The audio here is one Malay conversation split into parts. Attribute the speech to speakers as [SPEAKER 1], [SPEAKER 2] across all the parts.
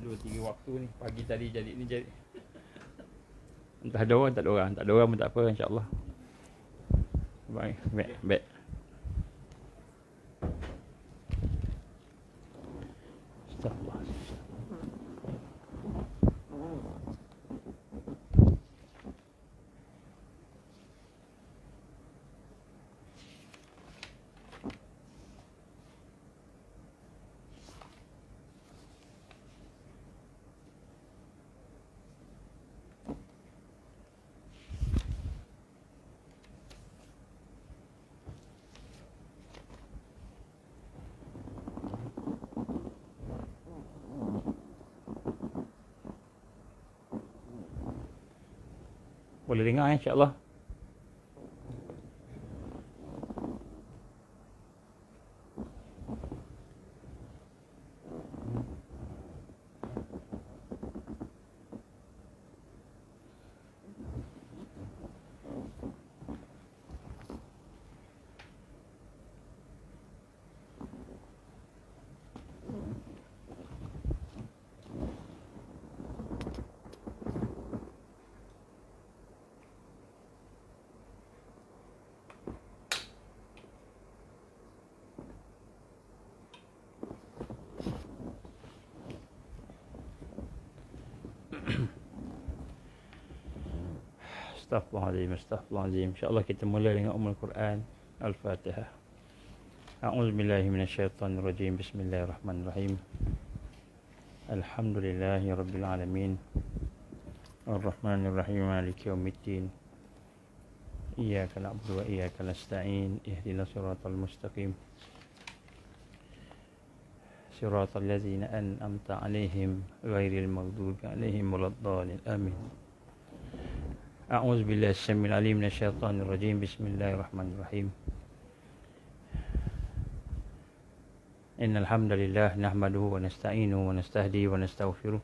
[SPEAKER 1] 2-3 waktu ni. Pagi tadi jadi ni jadi. Entah ada orang, tak ada orang. Tak ada orang pun tak apa, insya-Allah. Baik, baik. Astagfirullah. Boleh dengar, insya-Allah. Astaghfirullahaladzim. InsyaAllah kita mula dengan Ummul Quran. Al-Fatihah. A'udzubillahi minasyaitonirrajim. Bismillahirrahmanirrahim. Alhamdulillahi Rabbil Alamin. Ar-Rahmanirrahim. Maliki yaumiddin. Iyyaka na'budu wa iyyaka nasta'in. Ihdinas siratal mustaqim. Siratal ladzina an'amta 'alaihim ghairil maghdubi 'alaihim waladdallin. Amin. أعوذ بالله السميع العليم من الشيطان الرجيم بسم الله الرحمن الرحيم إن الحمد لله نحمده ونستعينه ونستهديه ونستغفره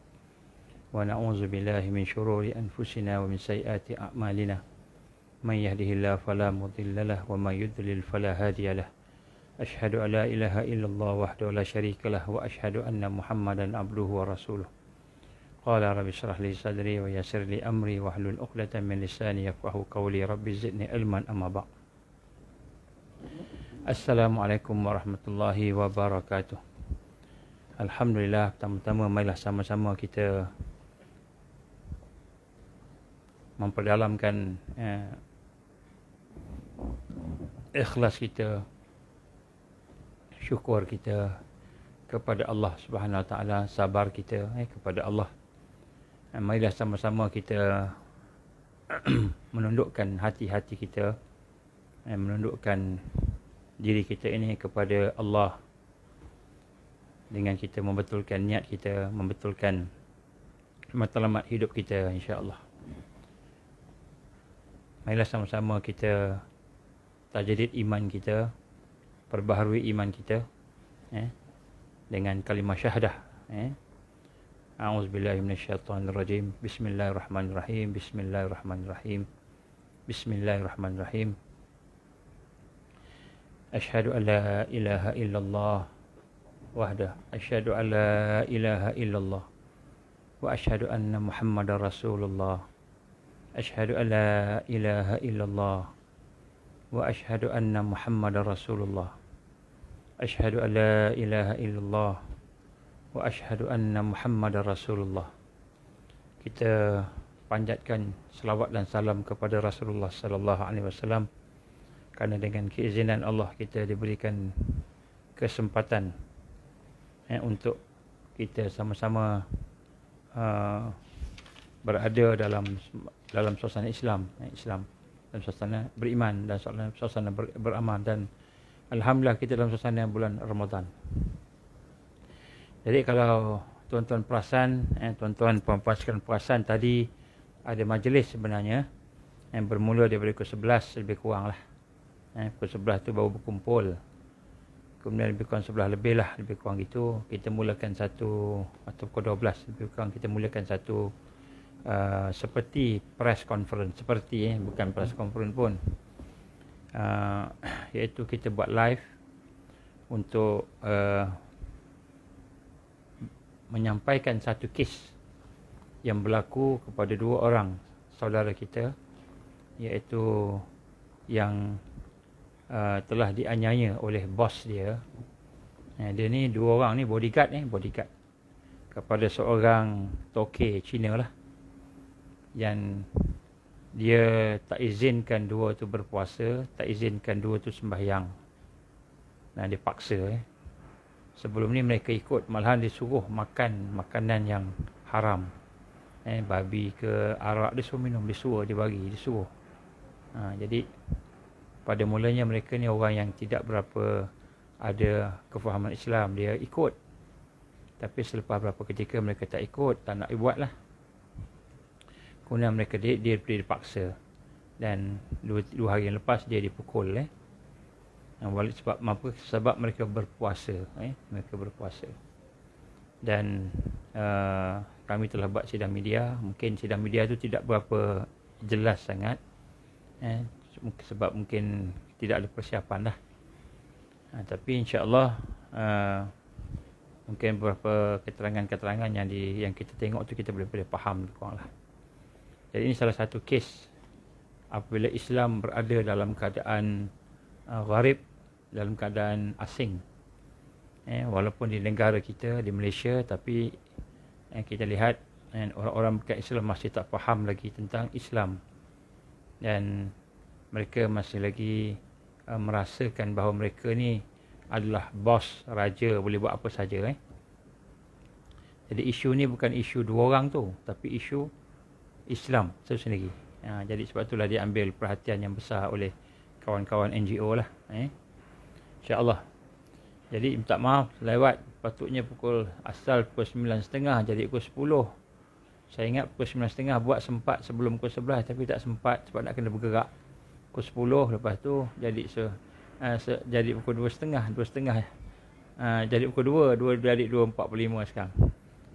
[SPEAKER 1] ونعوذ بالله من شرور أنفسنا ومن سيئات أعمالنا من يهده الله فلا مضل له ومن يضلل فلا هادي له أشهد أن لا إله إلا الله وحده لا شريك له وأشهد أن محمدا عبده ورسوله قال رب اشرح لي صدري ويسر لي أمري واحلل عقدة من لساني يفقهوا قولي رب زدني علما أما بعد. Assalamualaikum warahmatullahi wabarakatuh. Alhamdulillah, pertama-tama marilah sama-sama kita memperdalamkan ikhlas kita, syukur kita kepada Allah Subhanahu Wa Taala, sabar kita kepada Allah. Marilah sama-sama kita menundukkan hati-hati kita, menundukkan diri kita ini kepada Allah dengan kita membetulkan niat kita, membetulkan matlamat hidup kita, insya-Allah. Marilah sama-sama kita tajdid iman kita, perbaharui iman kita dengan kalimah syahadah. A'udzubillahi minasyaitonirrajim. Bismillahirrahmanirrahim. Bismillahirrahmanirrahim. Bismillahirrahmanirrahim. Asyhadu an la ilaha illallah wahdah. Asyhadu an la ilaha illallah wa asyhadu anna Muhammadar Rasulullah. Asyhadu an la ilaha illallah wa asyhadu anna Muhammadar Rasulullah. Asyhadu an la ilaha illallah wa asyhadu anna Muhammadar Rasulullah. Kita panjatkan selawat dan salam kepada Rasulullah sallallahu alaihi wasallam, kerana dengan keizinan Allah kita diberikan kesempatan untuk kita sama-sama berada dalam suasana Islam, dalam suasana beriman dan suasana beramal, dan alhamdulillah kita dalam suasana bulan Ramadan. Jadi kalau tuan-tuan perasan, tuan-tuan puan-puan perasan, tadi ada majlis sebenarnya yang bermula daripada pukul 11 lebih kurang lah. Pukul 11 tu baru berkumpul. Kemudian lebih kurang 11 lebih lah, lebih kurang gitu. Kita mulakan satu, atau pukul 12 lebih kurang, kita mulakan satu seperti press conference. Bukan press conference pun. Iaitu kita buat live untuk menyampaikan satu kes yang berlaku kepada dua orang saudara kita, iaitu yang telah dianiaya oleh bos dia. Dia ni dua orang ni bodyguard kepada seorang toke Cina lah, yang dia tak izinkan dua tu berpuasa, tak izinkan dua tu sembahyang. Dia paksa. Sebelum ni mereka ikut, malahan disuruh makan makanan yang haram. Babi ke arak dia suruh minum, disuruh. Jadi pada mulanya mereka ni orang yang tidak berapa ada kefahaman Islam, dia ikut. Tapi selepas berapa ketika mereka tak ikut, tak nak buat lah. Kemudian mereka dia dipaksa. Dan dua hari yang lepas dia dipukul. Sebab apa? Sebab mereka berpuasa. Mereka berpuasa. Dan kami telah buat sidang media. Mungkin sidang media tu tidak berapa jelas sangat. Sebab mungkin tidak ada persiapan lah. Tapi insya-Allah mungkin beberapa keterangan-keterangan yang kita tengok tu kita boleh faham lebih kurang lah. Jadi ini salah satu kes apabila Islam berada dalam keadaan gharib, dalam keadaan asing. Walaupun di negara kita, di Malaysia, tapi kita lihat orang-orang bukan Islam masih tak faham lagi tentang Islam. Dan mereka masih lagi merasakan bahawa mereka ni adalah bos, raja, boleh buat apa saja. Jadi isu ni bukan isu dua orang tu, tapi isu Islam itu sendiri. Jadi sebab itulah dia ambil perhatian yang besar oleh kawan-kawan NGO lah. InsyaAllah. Jadi minta maaf lewat, patutnya asal pukul 9.30 jadi pukul 10. Saya ingat pukul 9.30 buat sempat sebelum pukul 11, tapi tak sempat sebab nak kena bergerak. Pukul 10, lepas tu jadi pukul 2.30 jadi pukul 2 jadi 2.45 sekarang.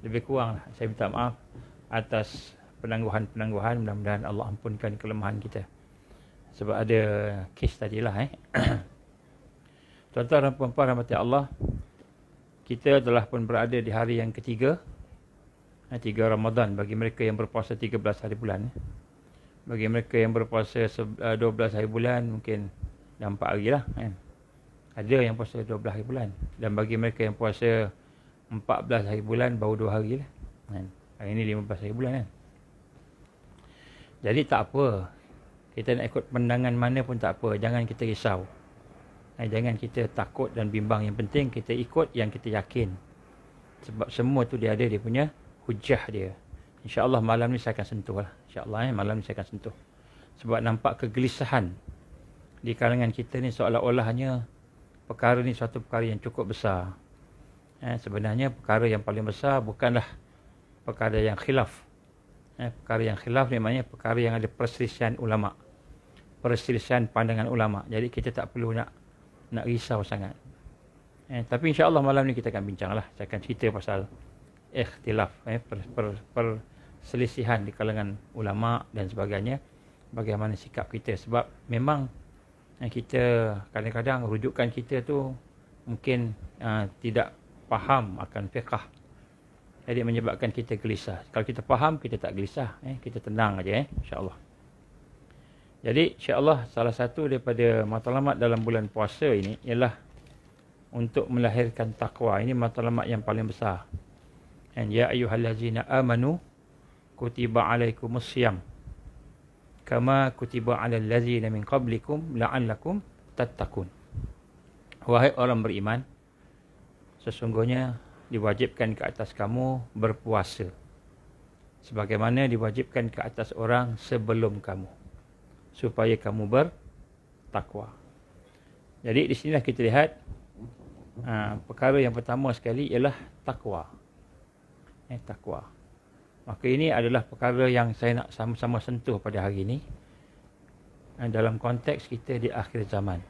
[SPEAKER 1] Lebih kurang lah. Saya minta maaf atas penangguhan-penangguhan. Mudah-mudahan Allah ampunkan kelemahan kita. Sebab ada kes tadilah. Tuan-tuan dan puan-puan rahmati Allah, kita telah pun berada di hari yang ketiga, 3 Ramadan bagi mereka yang berpuasa 13 hari bulan. Bagi mereka yang berpuasa 12 hari bulan mungkin dah 4 hari lah. Ada yang puasa 12 hari bulan. Dan bagi mereka yang puasa 14 hari bulan baru 2 hari lah. Hari ni 15 hari bulan kan. Jadi tak apa, kita nak ikut pandangan mana pun tak apa. Jangan kita risau. Jangan kita takut dan bimbang. Yang penting kita ikut yang kita yakin. Sebab semua tu dia ada dia punya hujah dia. InsyaAllah malam ni saya akan sentuh lah. InsyaAllah malam ni saya akan sentuh. Sebab nampak kegelisahan di kalangan kita ni, seolah-olahnya perkara ni suatu perkara yang cukup besar. Sebenarnya perkara yang paling besar bukanlah perkara yang khilaf. Perkara yang khilaf ni maknanya perkara yang ada perselisihan ulama'. Perselisihan pandangan ulama'. Jadi kita tak perlu nak risau sangat. Tapi insyaAllah malam ni kita akan bincang lah. Saya akan cerita pasal ikhtilaf, perselisihan di kalangan ulama' dan sebagainya. Bagaimana sikap kita. Sebab memang kita kadang-kadang rujukan kita tu mungkin tidak faham akan fiqh. Jadi menyebabkan kita gelisah. Kalau kita faham, kita tak gelisah. Kita tenang aja, insyaAllah. Jadi insyaAllah salah satu daripada matlamat dalam bulan puasa ini ialah untuk melahirkan taqwa. Ini matlamat yang paling besar. Ya ayyuhallazina amanu kutiba alaikumus syiyam kama kutiba alal ladzina min qablikum la'allakum tattaqun. Wahai orang beriman, sesungguhnya diwajibkan ke atas kamu berpuasa sebagaimana diwajibkan ke atas orang sebelum kamu, supaya kamu bertakwa. Jadi di sinilah kita lihat perkara yang pertama sekali ialah takwa. Takwa. Maka ini adalah perkara yang saya nak sama-sama sentuh pada hari ini dalam konteks kita di akhir zaman.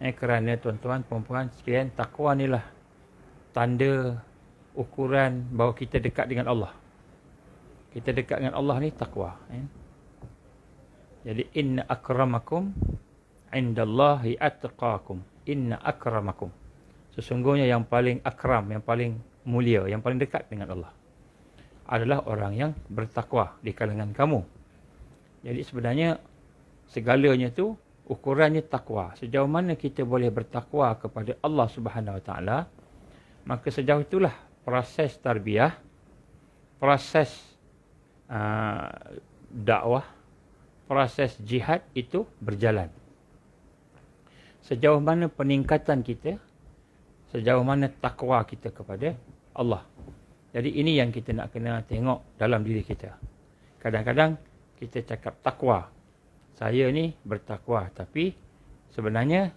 [SPEAKER 1] Kerana tuan-tuan, puan-puan sekalian, takwa inilah tanda ukuran bahawa kita dekat dengan Allah. Kita dekat dengan Allah ni takwa. Jadi inna akramakum indallahi atqakum. Inna akramakum. Sesungguhnya yang paling akram, yang paling mulia, yang paling dekat dengan Allah adalah orang yang bertakwa di kalangan kamu. Jadi sebenarnya segalanya tu ukurannya takwa. Sejauh mana kita boleh bertakwa kepada Allah Subhanahu Wa Taala, maka sejauh itulah proses tarbiyah, proses dakwah, proses jihad itu berjalan. Sejauh mana peningkatan kita, sejauh mana takwa kita kepada Allah. Jadi ini yang kita nak kena tengok dalam diri kita. Kadang-kadang kita cakap takwa. Saya ni bertakwa, tapi sebenarnya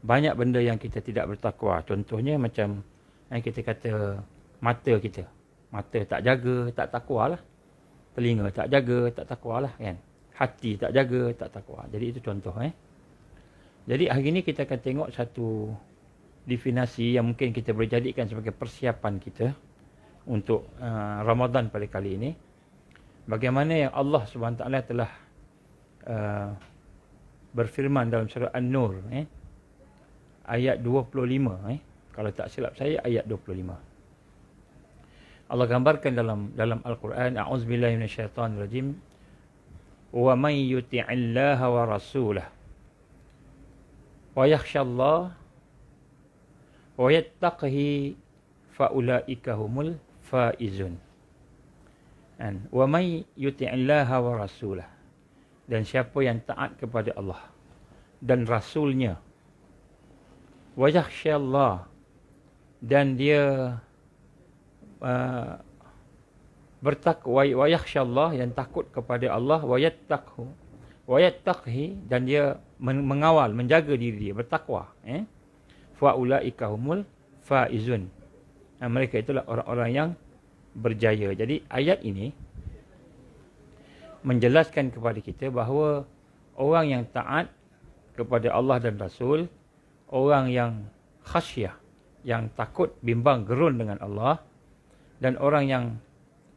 [SPEAKER 1] banyak benda yang kita tidak bertakwa. Contohnya macam kita kata mata kita. Mata tak jaga, tak takwa lah. Telinga tak jaga, tak takwa lah kan. Hati tak jaga, tak takwa. Jadi itu contoh. Jadi hari ini kita akan tengok satu definisi yang mungkin kita boleh jadikan sebagai persiapan kita untuk Ramadan pada kali ini. Bagaimana yang Allah SWT telah berfirman dalam surah An-Nur ayat 25, kalau tak silap saya ayat 25. Allah gambarkan dalam Al-Quran, a'udzubillahi minasyaitonirrajim, wa may yuti'illaha wa rasulahu wa yakhshallaha wa yattaqihi fa ulaika humul faizun. Wa may yuti'illaha wa rasulahu, dan siapa yang taat kepada Allah dan Rasulnya, wa yakhshallaha, dan dia bertakwa, wa yakhshallah, yang takut kepada Allah, wa yattaqhi, dan dia mengawal, menjaga diri dia, bertakwa. Fa ulaika humul faizun. Mereka itulah orang-orang yang berjaya. Jadi ayat ini menjelaskan kepada kita bahawa orang yang taat kepada Allah dan Rasul, orang yang khasyah, yang takut bimbang gerun dengan Allah, dan orang yang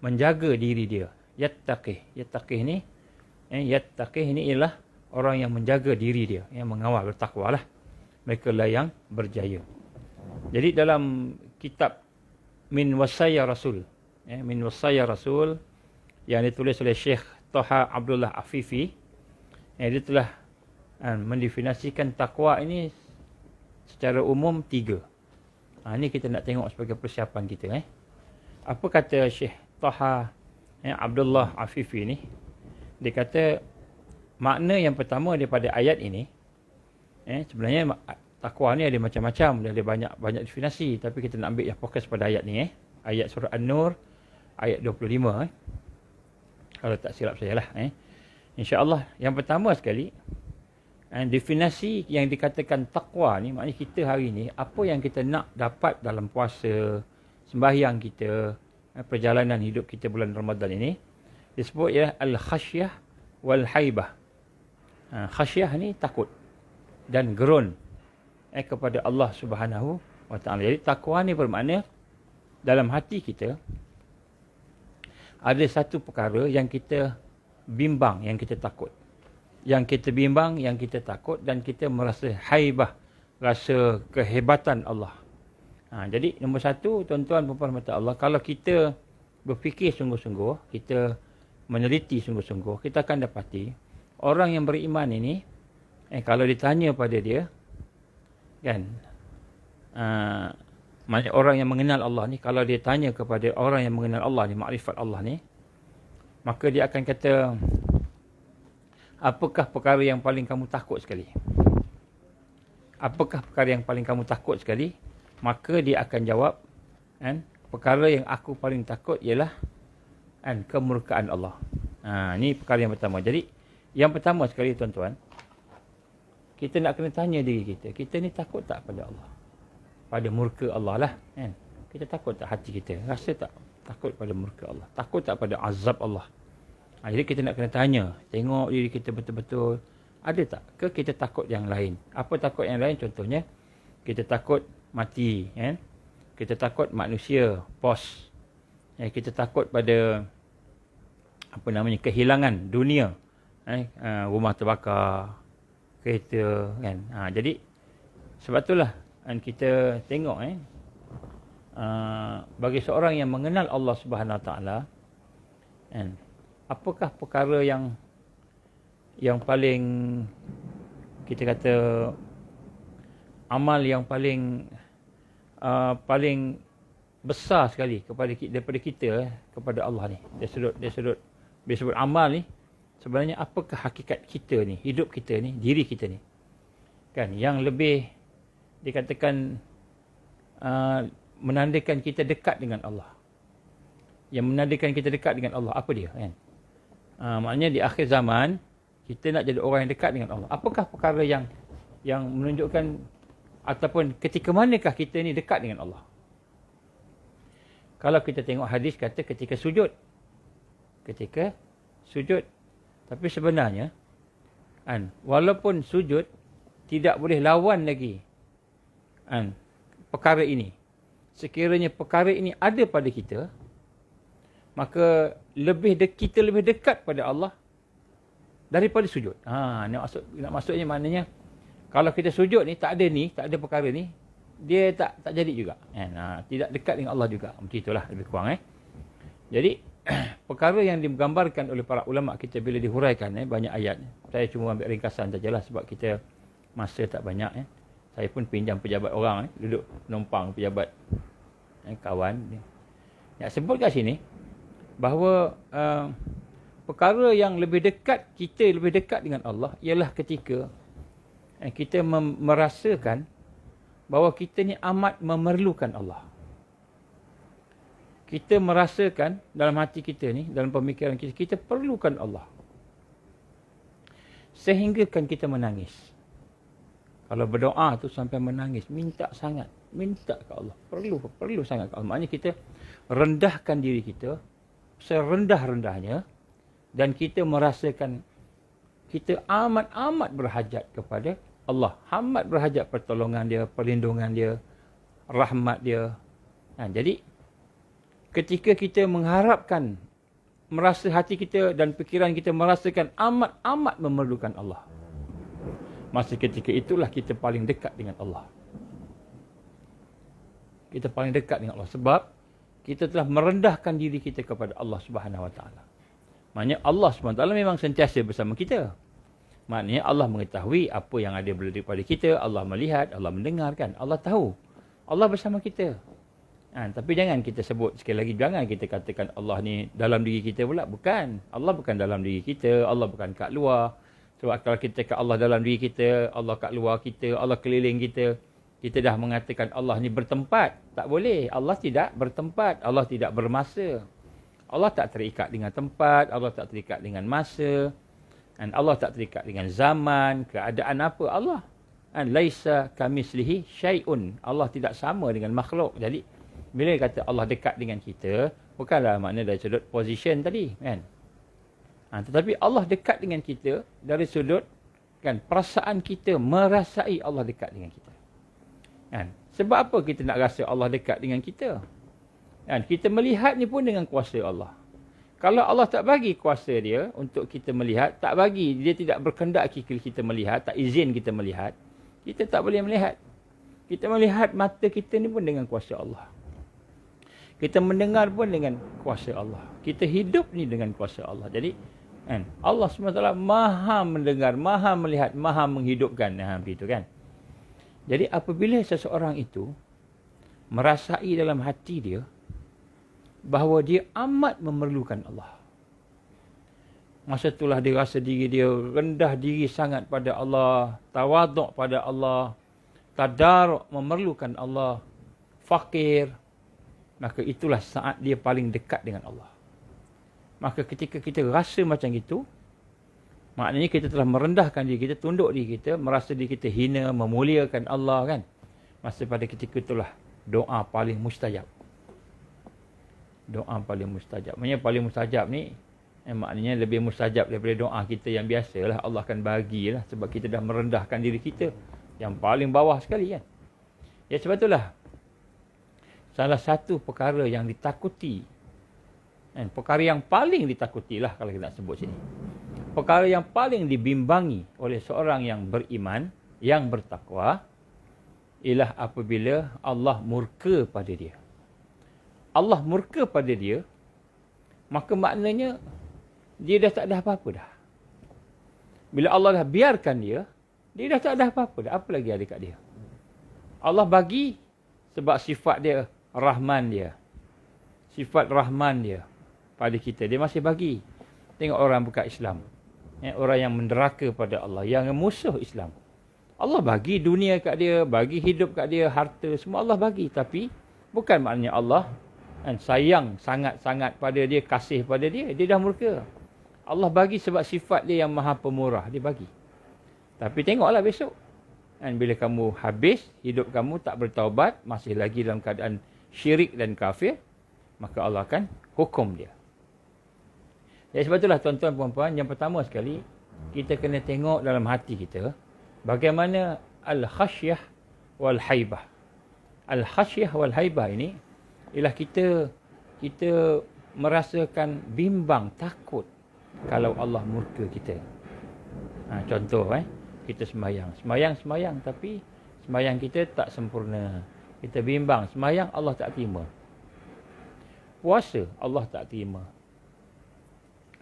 [SPEAKER 1] menjaga diri dia, yattaqih. Yattaqih ni ialah orang yang menjaga diri dia, yang mengawal, bertakwalah. Mereka lah yang berjaya. Jadi dalam kitab Min Wasaya Rasul, Min Wasaya Rasul, yang ditulis oleh Syekh Taha Abdullah Afifi, dia telah mendefinisikan takwa ini secara umum 3. Ini kita nak tengok sebagai persiapan kita. Apa kata Syekh Taha Abdullah Afifi ni? Dia kata makna yang pertama daripada ayat ini, sebenarnya takwa ni ada macam-macam, dia ada banyak definisi, tapi kita nak ambil yang fokus pada ayat ni. Ayat surah An-Nur ayat 25, kalau tak silap saya lah. InsyaAllah yang pertama sekali, definisi yang dikatakan takwa ni, maknanya kita hari ni apa yang kita nak dapat dalam puasa, sembahyang kita, perjalanan hidup kita bulan Ramadan ini, disebut ialah al-khasyah wal haibah. Khasyah ni takut dan gerun kepada Allah Subhanahu wa Ta'ala. Jadi takwa ni bermakna dalam hati kita ada satu perkara yang kita bimbang, yang kita takut. Yang kita bimbang, yang kita takut, dan kita merasa haibah, rasa kehebatan Allah. Jadi nombor satu, tuan-tuan dan puan-puan Allah, kalau kita berfikir sungguh-sungguh, kita meneliti sungguh-sungguh, kita akan dapati orang yang beriman ini, kalau ditanya pada dia, kan, maknanya orang yang mengenal Allah ni, kalau dia tanya kepada orang yang mengenal Allah ni, makrifat Allah ni, maka dia akan kata, apakah perkara yang paling kamu takut sekali? Apakah perkara yang paling kamu takut sekali? Maka dia akan jawab, perkara yang aku paling takut ialah kemurkaan Allah. Ini perkara yang pertama. Jadi yang pertama sekali tuan-tuan, kita nak kena tanya diri kita, kita ni takut tak pada Allah? Pada murka Allah lah. Kita takut tak hati kita? Rasa tak takut pada murka Allah? Takut tak pada azab Allah? Jadi kita nak kena tanya, tengok diri kita betul-betul, ada tak ke kita takut yang lain? Apa takut yang lain? Contohnya, kita takut mati, kita takut manusia, pos, kita takut pada kehilangan dunia, rumah terbakar, kereta, kan. Jadi sebab itulah kita tengok bagi seorang yang mengenal Allah Subhanahu Wa Taala, kan, apakah perkara yang paling, kita kata, amal yang paling besar sekali daripada kita kepada Allah ni. Dia sebut amal ni, sebenarnya apakah hakikat kita ni, hidup kita ni, diri kita ni, kan, yang lebih dikatakan menandakan kita dekat dengan Allah. Yang menandakan kita dekat dengan Allah, apa dia, kan? Maknanya di akhir zaman kita nak jadi orang yang dekat dengan Allah. Apakah perkara yang menunjukkan, ataupun ketika manakah kita ni dekat dengan Allah? Kalau kita tengok hadis kata ketika sujud. Tapi sebenarnya, kan, walaupun sujud tidak boleh lawan lagi, kan, perkara ini. Sekiranya perkara ini ada pada kita, maka kita lebih dekat pada Allah daripada sujud. Maksudnya maknanya, kalau kita sujud ni, tak ada perkara ni, dia tak jadi juga. Tidak dekat dengan Allah juga. Macam itulah lebih kurang. Jadi, perkara yang digambarkan oleh para ulama kita bila dihuraikan, banyak ayat. Saya cuma ambil ringkasan sajalah sebab kita masa tak banyak. Saya pun pinjam pejabat orang, duduk numpang pejabat kawan. Nak sebut kat sini bahawa perkara yang lebih dekat dengan Allah ialah ketika kita merasakan bahawa kita ni amat memerlukan Allah. Kita merasakan dalam hati kita ni, dalam pemikiran kita perlukan Allah. Sehinggakan kita menangis. Kalau berdoa tu sampai menangis, minta ke Allah. Perlu sangat ke Allah. Maknanya kita rendahkan diri kita serendah-rendahnya, dan kita merasakan kita amat berhajat kepada Allah. Amat berhajat pertolongan dia, perlindungan dia, rahmat dia. Jadi, ketika kita mengharapkan, merasa hati kita dan fikiran kita merasakan amat memerlukan Allah, masa ketika itulah kita paling dekat dengan Allah. Kita paling dekat dengan Allah. Sebab kita telah merendahkan diri kita kepada Allah Subhanahu Wa Taala. Maknanya Allah Subhanahu Wa Taala memang sentiasa bersama kita. Maknanya Allah mengetahui apa yang ada pada kita. Allah melihat, Allah mendengarkan. Allah tahu. Allah bersama kita. Tapi jangan kita sebut sekali lagi, jangan kita katakan Allah ni dalam diri kita pula. Bukan. Allah bukan dalam diri kita. Allah bukan kat luar. Sebab kalau kita kat Allah dalam diri kita, Allah kat luar kita, Allah keliling kita, kita dah mengatakan Allah ni bertempat. Tak boleh. Allah tidak bertempat. Allah tidak bermasa. Allah tak terikat dengan tempat. Allah tak terikat dengan masa. Dan Allah tak terikat dengan zaman, keadaan apa. Allah laisa kamislihi syai'un. Allah tidak sama dengan makhluk. Jadi, bila kata Allah dekat dengan kita, bukanlah makna dari sudut position tadi, kan? Tetapi Allah dekat dengan kita dari sudut, kan, perasaan kita merasai Allah dekat dengan kita. Kan? Sebab apa kita nak rasa Allah dekat dengan kita? Kan? Kita melihat ni pun dengan kuasa Allah. Kalau Allah tak bagi kuasa dia untuk kita melihat, tak bagi, dia tidak berkendak kita melihat, tak izin kita melihat, kita tak boleh melihat. Kita melihat mata kita ni pun dengan kuasa Allah. Kita mendengar pun dengan kuasa Allah. Kita hidup ni dengan kuasa Allah. Jadi, kan, Allah SWT maha mendengar, maha melihat, maha menghidupkan. Begitu kan. Jadi apabila seseorang itu merasai dalam hati dia bahawa dia amat memerlukan Allah, masa itulah dia rasa diri dia rendah diri sangat pada Allah, tawaduk pada Allah, tadaruk memerlukan Allah, fakir, maka itulah saat dia paling dekat dengan Allah. Maka ketika kita rasa macam itu, maknanya kita telah merendahkan diri kita, tunduk diri kita, merasa diri kita hina, memuliakan Allah, kan. Masa pada ketika itulah doa paling mustajab. Doa paling mustajab. Maknanya paling mustajab ni, maknanya lebih mustajab daripada doa kita yang biasalah. Allah akan bagilah sebab kita dah merendahkan diri kita yang paling bawah sekali, kan. Ya, sebab itulah salah satu perkara yang ditakuti, kan, perkara yang paling ditakuti lah kalau kita nak sebut sini, perkara yang paling dibimbangi oleh seorang yang beriman, yang bertakwa, ialah apabila Allah murka pada dia. Allah murka pada dia, maka maknanya dia dah tak ada apa-apa dah. Bila Allah dah biarkan dia, dia dah tak ada apa-apa dah. Apa lagi ada kat dia? Allah bagi sebab sifat dia, Rahman dia. Sifat Rahman dia pada kita. Dia masih bagi. Tengok orang bukan Islam. Orang yang menderaka pada Allah. Yang musuh Islam. Allah bagi dunia kat dia, bagi hidup kat dia, harta, semua Allah bagi. Tapi bukan maknanya Allah sayang sangat-sangat pada dia, kasih pada dia. Dia dah murka. Allah bagi sebab sifat dia yang maha pemurah. Dia bagi. Tapi tengoklah besok. Bila kamu habis, hidup kamu tak bertaubat, masih lagi dalam keadaan syirik dan kafir, maka Allah akan hukum dia. Jadi sebab itulah tuan-tuan puan-puan, yang pertama sekali, kita kena tengok dalam hati kita, bagaimana al-khasyah wal-haibah. Al-khasyah wal-haibah ini, ialah kita merasakan bimbang, takut kalau Allah murka kita. Contoh, kita sembahyang, tapi sembahyang kita tak sempurna. Kita bimbang, sembahyang Allah tak terima. Puasa Allah tak terima.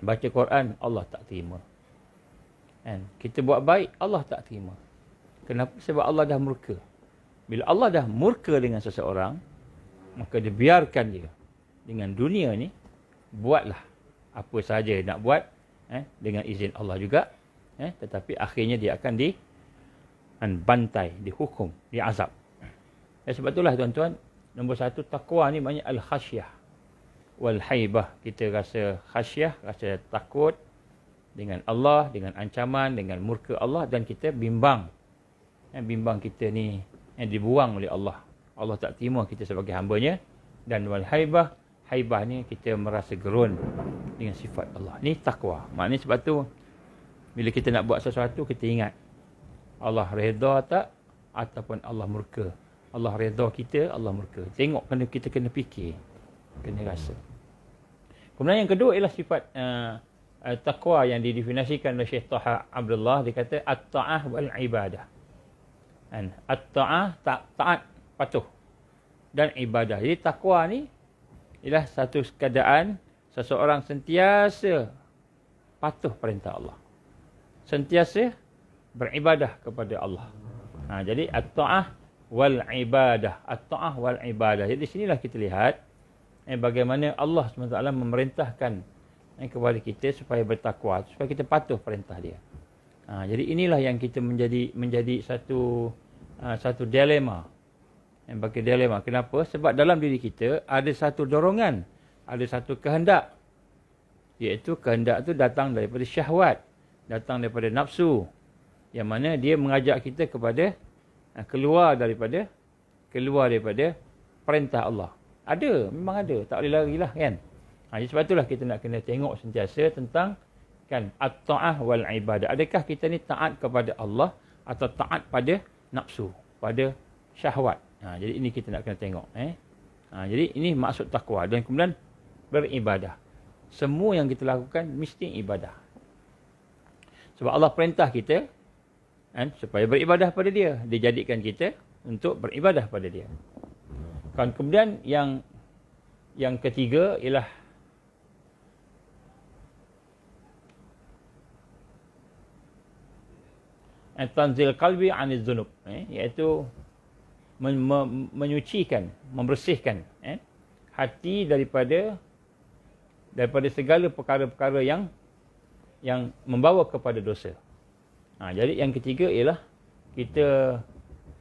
[SPEAKER 1] Baca Quran Allah tak terima. Kita buat baik Allah tak terima. Kenapa? Sebab Allah dah murka. Bila Allah dah murka dengan seseorang, maka dia biarkan dia dengan dunia ni, buatlah apa sahaja nak buat dengan izin Allah juga. Tetapi akhirnya dia akan dibantai, dihukum, diazab. Sebab itulah tuan-tuan, nombor satu, takwa ni maknanya al-khasyah wal-haibah. Kita rasa khasyah, rasa takut dengan Allah, dengan ancaman, dengan murka Allah, dan kita bimbang. Bimbang kita ni dibuang oleh Allah. Allah tak terima kita sebagai hamba-Nya. Dan wal-haibah, haibah ni kita merasa gerun dengan sifat Allah. Ni takwa. Maknanya sebab tu, bila kita nak buat sesuatu, kita ingat Allah redha tak ataupun Allah murka. Allah redha kita, Allah murka. Tengok, kita kena fikir, kena rasa. Kemudian yang kedua ialah sifat taqwa yang didefinisikan oleh Syekh Taha Abdullah. Dia kata at-ta'ah wal ibadah. At-ta'ah, taat, patuh, dan ibadah. Jadi taqwa ni ialah satu keadaan seseorang sentiasa patuh perintah Allah, sentiasa beribadah kepada Allah. Jadi at-ta'ah wal ibadah. At-ta'ah wal ibadah. Jadi sinilah kita lihat bagaimana Allah SWT memerintahkan kepada kita supaya bertakwa, supaya kita patuh perintah dia. Jadi inilah yang kita menjadi satu dilema. Bagi dilema. Kenapa? Sebab dalam diri kita ada satu dorongan, ada satu kehendak. Iaitu kehendak itu datang daripada syahwat, datang daripada nafsu. Yang mana dia mengajak kita kepada keluar daripada perintah Allah. Ada, memang ada. Tak boleh lari lah kan. Jadi sebab itulah kita nak kena tengok sentiasa tentang at-ta'ah wal ibadah. Adakah kita ni taat kepada Allah atau taat pada nafsu, pada syahwat. Jadi ini kita nak kena tengok. Jadi ini maksud takwa. Dan kemudian beribadah. Semua yang kita lakukan mesti ibadah. Sebab Allah perintah kita supaya beribadah pada dia. Dia jadikan kita untuk beribadah pada dia. Kemudian yang ketiga ialah tanzil qalbi 'anil dzunub, iaitu menyucikan, membersihkan hati daripada segala perkara-perkara yang membawa kepada dosa. Jadi yang ketiga ialah kita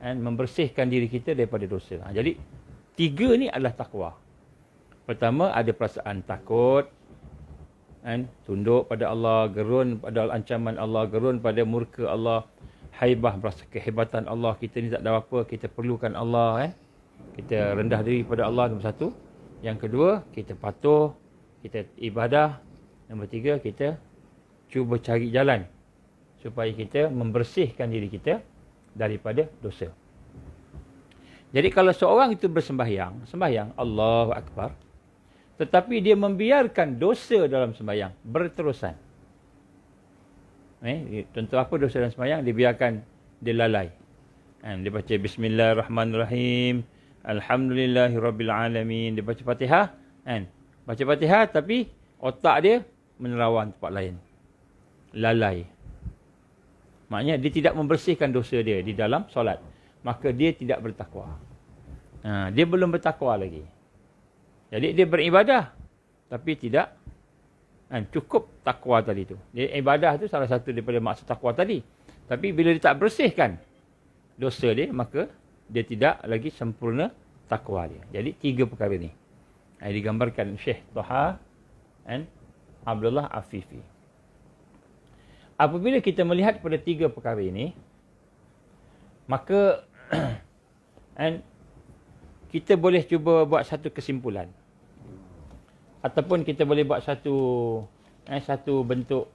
[SPEAKER 1] membersihkan diri kita daripada dosa. Jadi tiga ni adalah takwa. Pertama, ada perasaan takut, tunduk pada Allah, gerun pada ancaman Allah, gerun pada murka Allah, haibah, merasa kehebatan Allah, kita ni tak ada apa, kita perlukan Allah. Kita rendah diri pada Allah, nombor satu. Yang kedua, kita patuh, kita ibadah. Nombor tiga, kita cuba cari jalan supaya kita membersihkan diri kita daripada dosa. Jadi kalau seorang itu sembahyang Allahu Akbar, tetapi dia membiarkan dosa dalam sembahyang berterusan. Contoh apa dosa dalam sembahyang? Dia biarkan dia lalai. Dia baca Bismillahirrahmanirrahim, Alhamdulillahirrabbilalamin. Dia baca Fatihah, kan? Baca Fatihah tapi otak dia menerawang tempat lain. Lalai. Maknanya dia tidak membersihkan dosa dia di dalam solat. Maka dia tidak bertakwa. Dia belum bertakwa lagi. Jadi dia beribadah tapi tidak cukup takwa tadi tu. Dia ibadah tu salah satu daripada maksud takwa tadi. Tapi bila dia tak bersihkan dosa dia, maka dia tidak lagi sempurna takwa dia. Jadi 3 perkara ni digambarkan Syekh Taha dan Abdullah Afifi. Apabila kita melihat pada 3 perkara ini, maka kita boleh cuba buat satu kesimpulan. Ataupun kita boleh buat satu bentuk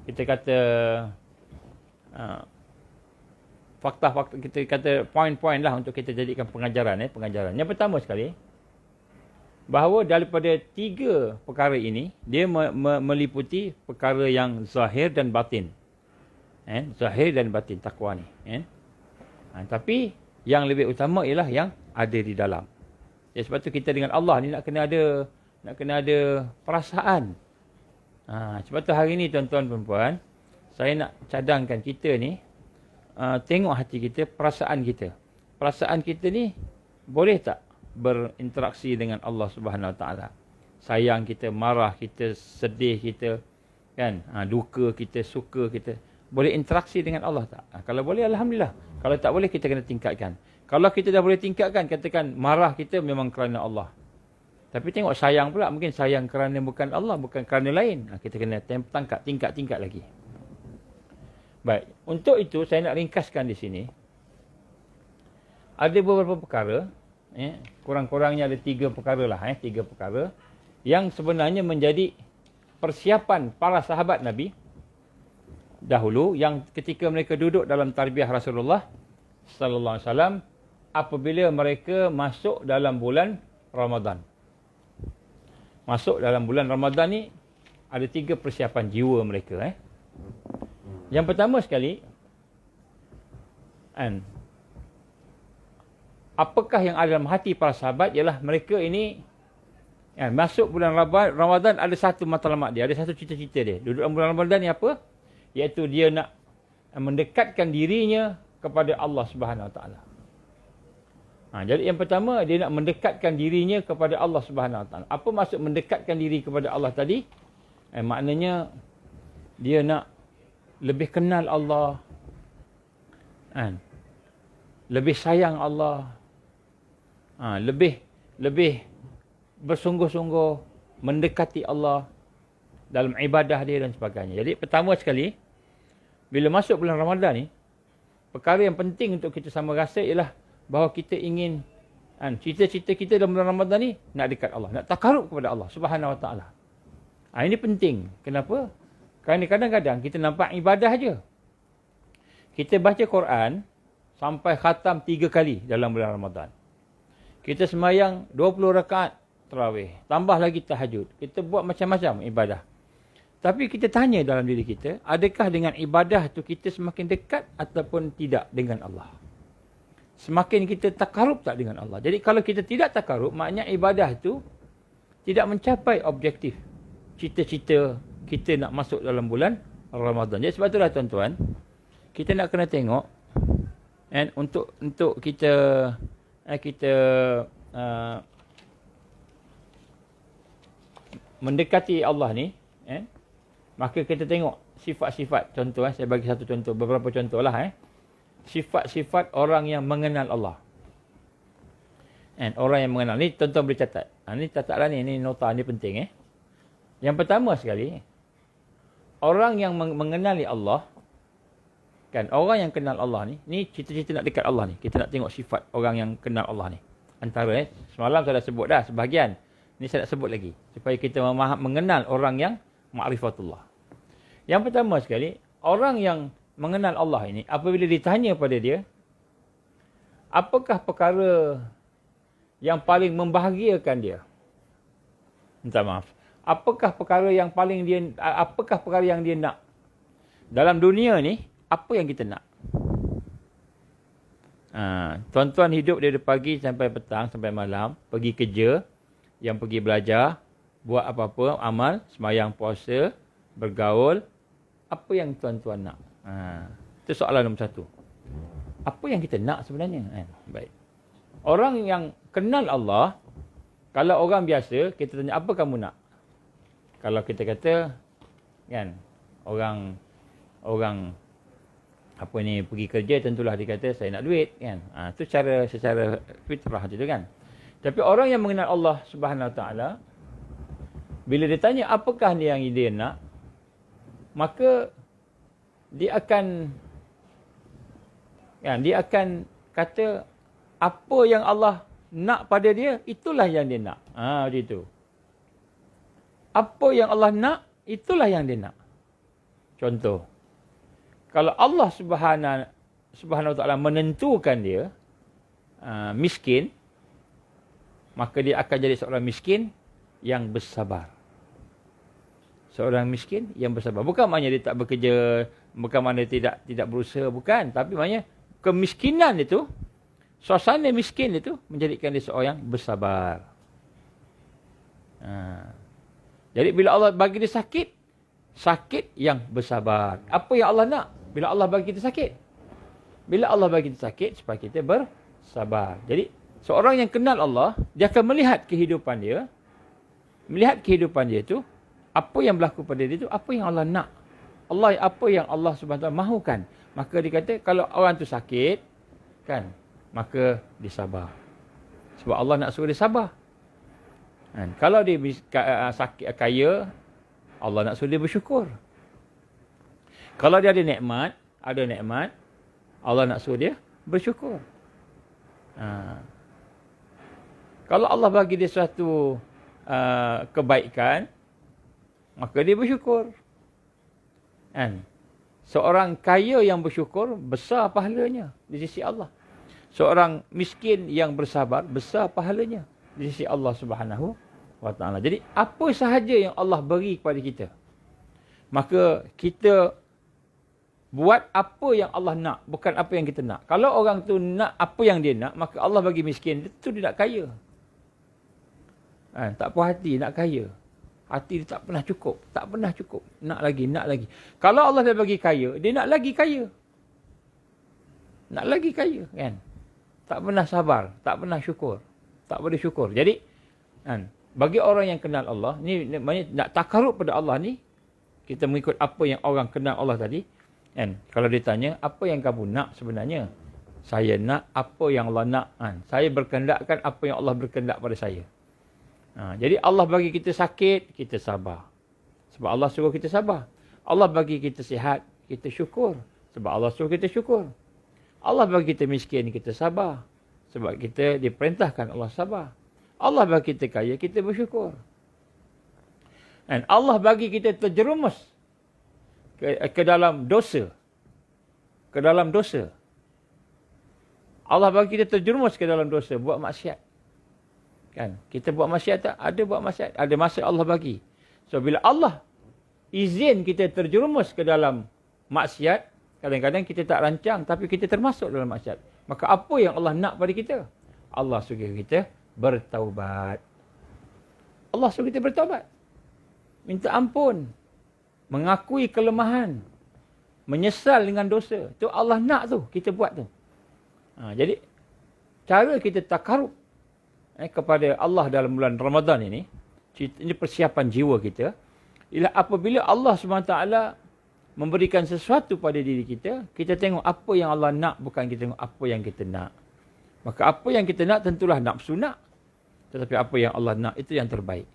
[SPEAKER 1] kita kata fakta-fakta, kita kata poin-poin lah untuk kita jadikan pengajaran. Yang pertama sekali, bahawa daripada 3 perkara ini, dia meliputi perkara yang zahir dan batin. Zahir dan batin takwa ni. Tapi yang lebih utama ialah yang ada di dalam. Ya, sebab tu kita dengan Allah ni nak kena ada perasaan. Sebab tu hari ni tuan-tuan perempuan, saya nak cadangkan kita ni, tengok hati kita, perasaan kita. Perasaan kita ni boleh tak berinteraksi dengan Allah Subhanahu Wa Taala? Sayang kita, marah kita, sedih kita, kan? Duka kita, suka kita, boleh interaksi dengan Allah tak? Kalau boleh, alhamdulillah. Kalau tak boleh, kita kena tingkatkan. Kalau kita dah boleh tingkatkan, katakan marah kita memang kerana Allah. Tapi tengok sayang pula, mungkin sayang kerana bukan Allah, bukan kerana lain. Kita kena tangkap, tingkat lagi. Baik, untuk itu saya nak ringkaskan di sini. Ada beberapa perkara, kurang-kurangnya ada 3 perkara lah, 3 perkara yang sebenarnya menjadi persiapan para sahabat Nabi dahulu, yang ketika mereka duduk dalam tarbiyah Rasulullah sallallahu alaihi wasallam apabila mereka masuk dalam bulan Ramadan. Masuk dalam bulan Ramadan ni ada 3 persiapan jiwa mereka. Yang pertama sekali, apakah yang ada dalam hati para sahabat ialah mereka ini masuk bulan Ramadan, ada satu matlamat dia, ada satu cita-cita dia. Duduk dalam bulan Ramadan ni apa? Iaitu dia nak mendekatkan dirinya kepada Allah Subhanahu Wa Taala. Jadi yang pertama, dia nak mendekatkan dirinya kepada Allah Subhanahu Wa Taala. Apa maksud mendekatkan diri kepada Allah tadi? Maknanya dia nak lebih kenal Allah, lebih sayang Allah, lebih bersungguh-sungguh mendekati Allah dalam ibadah dia dan sebagainya. Jadi pertama sekali, bila masuk bulan Ramadan ni, perkara yang penting untuk kita sama rasa ialah bahawa kita ingin, cita-cita kita dalam bulan Ramadan ni nak dekat Allah, nak takarub kepada Allah Subhanahu Wa Taala. Ini penting. Kenapa? Kerana kadang-kadang kita nampak ibadah je. Kita baca Quran sampai khatam 3 kali dalam bulan Ramadan. Kita sembahyang 20 rakaat tarawih, tambah lagi tahajud. Kita buat macam-macam ibadah. Tapi kita tanya dalam diri kita, adakah dengan ibadah tu kita semakin dekat ataupun tidak dengan Allah? Semakin kita takarub tak dengan Allah? Jadi kalau kita tidak takarub, maknanya ibadah tu tidak mencapai objektif cita-cita kita nak masuk dalam bulan Ramadan. Jadi sebab itulah tuan-tuan, kita nak kena tengok, untuk kita mendekati Allah ni, maka kita tengok sifat-sifat. Contoh, saya bagi satu contoh, beberapa contoh lah. Sifat-sifat orang yang mengenal Allah. Orang yang mengenal. Ni tuan-tuan boleh catat. Ni catatlah ni nota ni penting. Yang pertama sekali, orang yang mengenali Allah, kan, orang yang kenal Allah ni cita-cita nak dekat Allah ni. Kita nak tengok sifat orang yang kenal Allah ni. Antara semalam saya dah sebut dah sebahagian. Ni saya nak sebut lagi supaya kita mengenal orang yang ma'rifatullah. Yang pertama sekali, orang yang mengenal Allah ini, apabila ditanya pada dia, apakah perkara yang paling membahagiakan dia? Minta maaf. Apakah perkara yang dia nak? Dalam dunia ni, apa yang kita nak? Tuan-tuan hidup dari pagi sampai petang, sampai malam, pergi kerja, yang pergi belajar, buat apa-apa, amal, sembahyang puasa, bergaul, apa yang tuan-tuan nak? Itu soalan nombor satu. Apa yang kita nak sebenarnya? Baik. Orang yang kenal Allah, kalau orang biasa, kita tanya, apa kamu nak? Kalau kita kata, kan, orang apa ni pergi kerja, tentulah dia kata saya nak duit, kan. Itu secara fitrah tu kan. Tapi orang yang mengenal Allah Subhanahu Wa Taala, bila dia tanya apakah yang dia nak, maka dia akan kata apa yang Allah nak pada dia, itulah yang dia nak. Macam itu. Apa yang Allah nak, itulah yang dia nak. Contoh, kalau Allah Subhanahu Wa Taala menentukan dia miskin, maka dia akan jadi seorang miskin yang bersabar. Seorang miskin yang bersabar. Bukan maknanya dia tak bekerja, bukan maknanya tidak berusaha, bukan. Tapi maknanya kemiskinan itu, suasana miskin itu menjadikan dia seorang yang bersabar. Jadi bila Allah bagi dia sakit yang bersabar. Apa yang Allah nak? Bila Allah bagi kita sakit. Bila Allah bagi kita sakit, supaya kita bersabar. Jadi, seorang yang kenal Allah, dia akan melihat kehidupan dia. Melihat kehidupan dia itu, apa yang berlaku pada dia itu, apa yang Allah nak. Apa yang Allah Subhanahu Wa Taala mahukan. Maka dia kata, kalau orang tu sakit, kan, maka dia sabar. Sebab Allah nak suruh dia sabar. Kan? Kalau dia sakit kaya, Allah nak suruh dia bersyukur. Kalau dia ada nikmat, Allah nak suruh dia bersyukur. Kalau Allah bagi dia suatu kebaikan, maka dia bersyukur. Kan? Seorang kaya yang bersyukur, besar pahalanya di sisi Allah. Seorang miskin yang bersabar, besar pahalanya di sisi Allah Subhanahu Wa Taala. Jadi, apa sahaja yang Allah beri kepada kita, maka kita buat apa yang Allah nak, bukan apa yang kita nak. Kalau orang tu nak apa yang dia nak, maka Allah bagi miskin, itu dia nak kaya. Tak puas hati, nak kaya. Hati dia tak pernah cukup. Nak lagi. Kalau Allah dah bagi kaya, dia nak lagi kaya. Kan? Tak pernah sabar, tak pernah syukur. Tak boleh syukur. Jadi, kan, bagi orang yang kenal Allah, ni maknanya nak takarub pada Allah ni, kita mengikut apa yang orang kenal Allah tadi. Kan? Kalau dia tanya, apa yang kamu nak sebenarnya? Saya nak apa yang Allah nak. Saya berkehendakkan apa yang Allah berkehendak pada saya. Jadi Allah bagi kita sakit, kita sabar. Sebab Allah suruh kita sabar. Allah bagi kita sihat, kita syukur. Sebab Allah suruh kita syukur. Allah bagi kita miskin, kita sabar. Sebab kita diperintahkan Allah sabar. Allah bagi kita kaya, kita bersyukur. Dan Allah bagi kita terjerumus ke dalam dosa. Allah bagi kita terjerumus ke dalam dosa, buat maksiat. Kan? Kita buat maksiat tak? Ada buat maksiat. Ada masa Allah bagi. So, bila Allah izin kita terjerumus ke dalam maksiat, kadang-kadang kita tak rancang, tapi kita termasuk dalam maksiat. Maka apa yang Allah nak pada kita? Allah suruh kita bertaubat. Allah suruh kita bertaubat. Minta ampun. Mengakui kelemahan. Menyesal dengan dosa. Itu Allah nak tu, kita buat tu. Jadi, cara kita takarub kepada Allah dalam bulan Ramadan ini persiapan jiwa kita, ialah apabila Allah SWT memberikan sesuatu pada diri kita, kita tengok apa yang Allah nak, bukan kita tengok apa yang kita nak. Maka apa yang kita nak tentulah nafsu nak. Tetapi apa yang Allah nak, itu yang terbaik.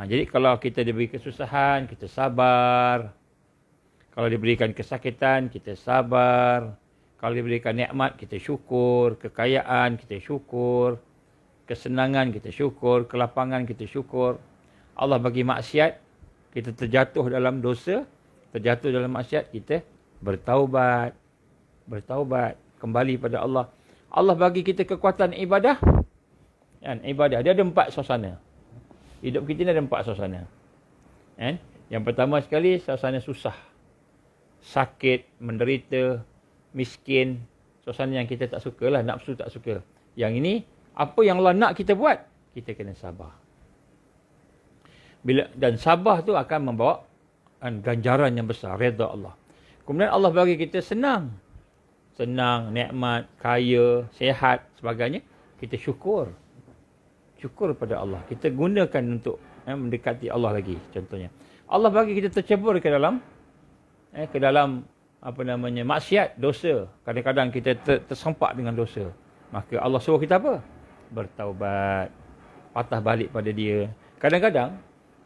[SPEAKER 1] Jadi kalau kita diberi kesusahan, kita sabar. Kalau diberikan kesakitan, kita sabar. Kalau diberikan nikmat, kita syukur. Kekayaan, kita syukur. Kesenangan, kita syukur. Kelapangan, kita syukur. Allah bagi maksiat, kita terjatuh dalam dosa. Terjatuh dalam maksiat, kita bertaubat. Bertaubat. Kembali pada Allah. Allah bagi kita kekuatan ibadah. Ibadah. Dia ada 4 suasana. Hidup kita ni ada 4 suasana. Yang pertama sekali, suasana susah. Sakit, menderita, miskin. suasana yang kita tak suka lah, nafsu tak suka. Yang ini, apa yang Allah nak kita buat, kita kena sabar. Dan sabar tu akan membawa ganjaran yang besar, redha Allah. Kemudian Allah bagi kita senang. Senang, nikmat, kaya, sihat, sebagainya. Kita syukur. Syukur pada Allah. Kita gunakan untuk mendekati Allah lagi, contohnya. Allah bagi kita tercebur ke dalam maksiat, dosa. Kadang-kadang kita tersempak dengan dosa. Maka Allah suruh kita apa? Bertaubat. Patah balik pada dia. Kadang-kadang,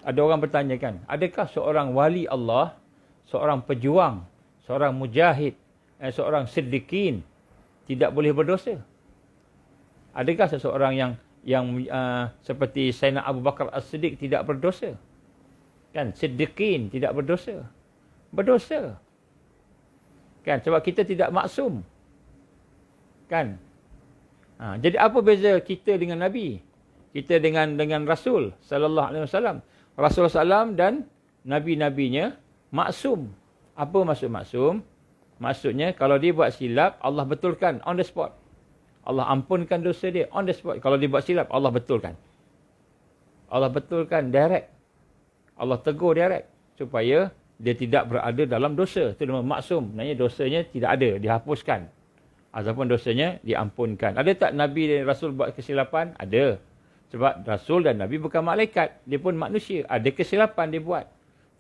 [SPEAKER 1] ada orang bertanya kan, adakah seorang wali Allah, seorang pejuang, seorang mujahid, seorang siddiqin tidak boleh berdosa? Adakah seseorang yang seperti Sayyidina Abu Bakar As-Siddiq tidak berdosa? Kan, siddiqin tidak berdosa. Berdosa. Kan, sebab kita tidak maksum. Kan? Jadi apa beza kita dengan Nabi? Kita dengan Rasul sallallahu alaihi wasallam. Rasulullah SAW dan nabi-nabinya maksum. Apa maksud maksum? Maksudnya kalau dia buat silap, Allah betulkan on the spot. Allah ampunkan dosa dia on the spot. Kalau dia buat silap, Allah betulkan. Allah betulkan direct. Allah tegur direct supaya dia tidak berada dalam dosa. Itu nama maksum. Maksudnya dosanya tidak ada, dihapuskan. Ataupun dosanya diampunkan. Ada tak Nabi dan Rasul buat kesilapan? Ada. Sebab Rasul dan Nabi bukan malaikat. Dia pun manusia. Ada kesilapan dia buat.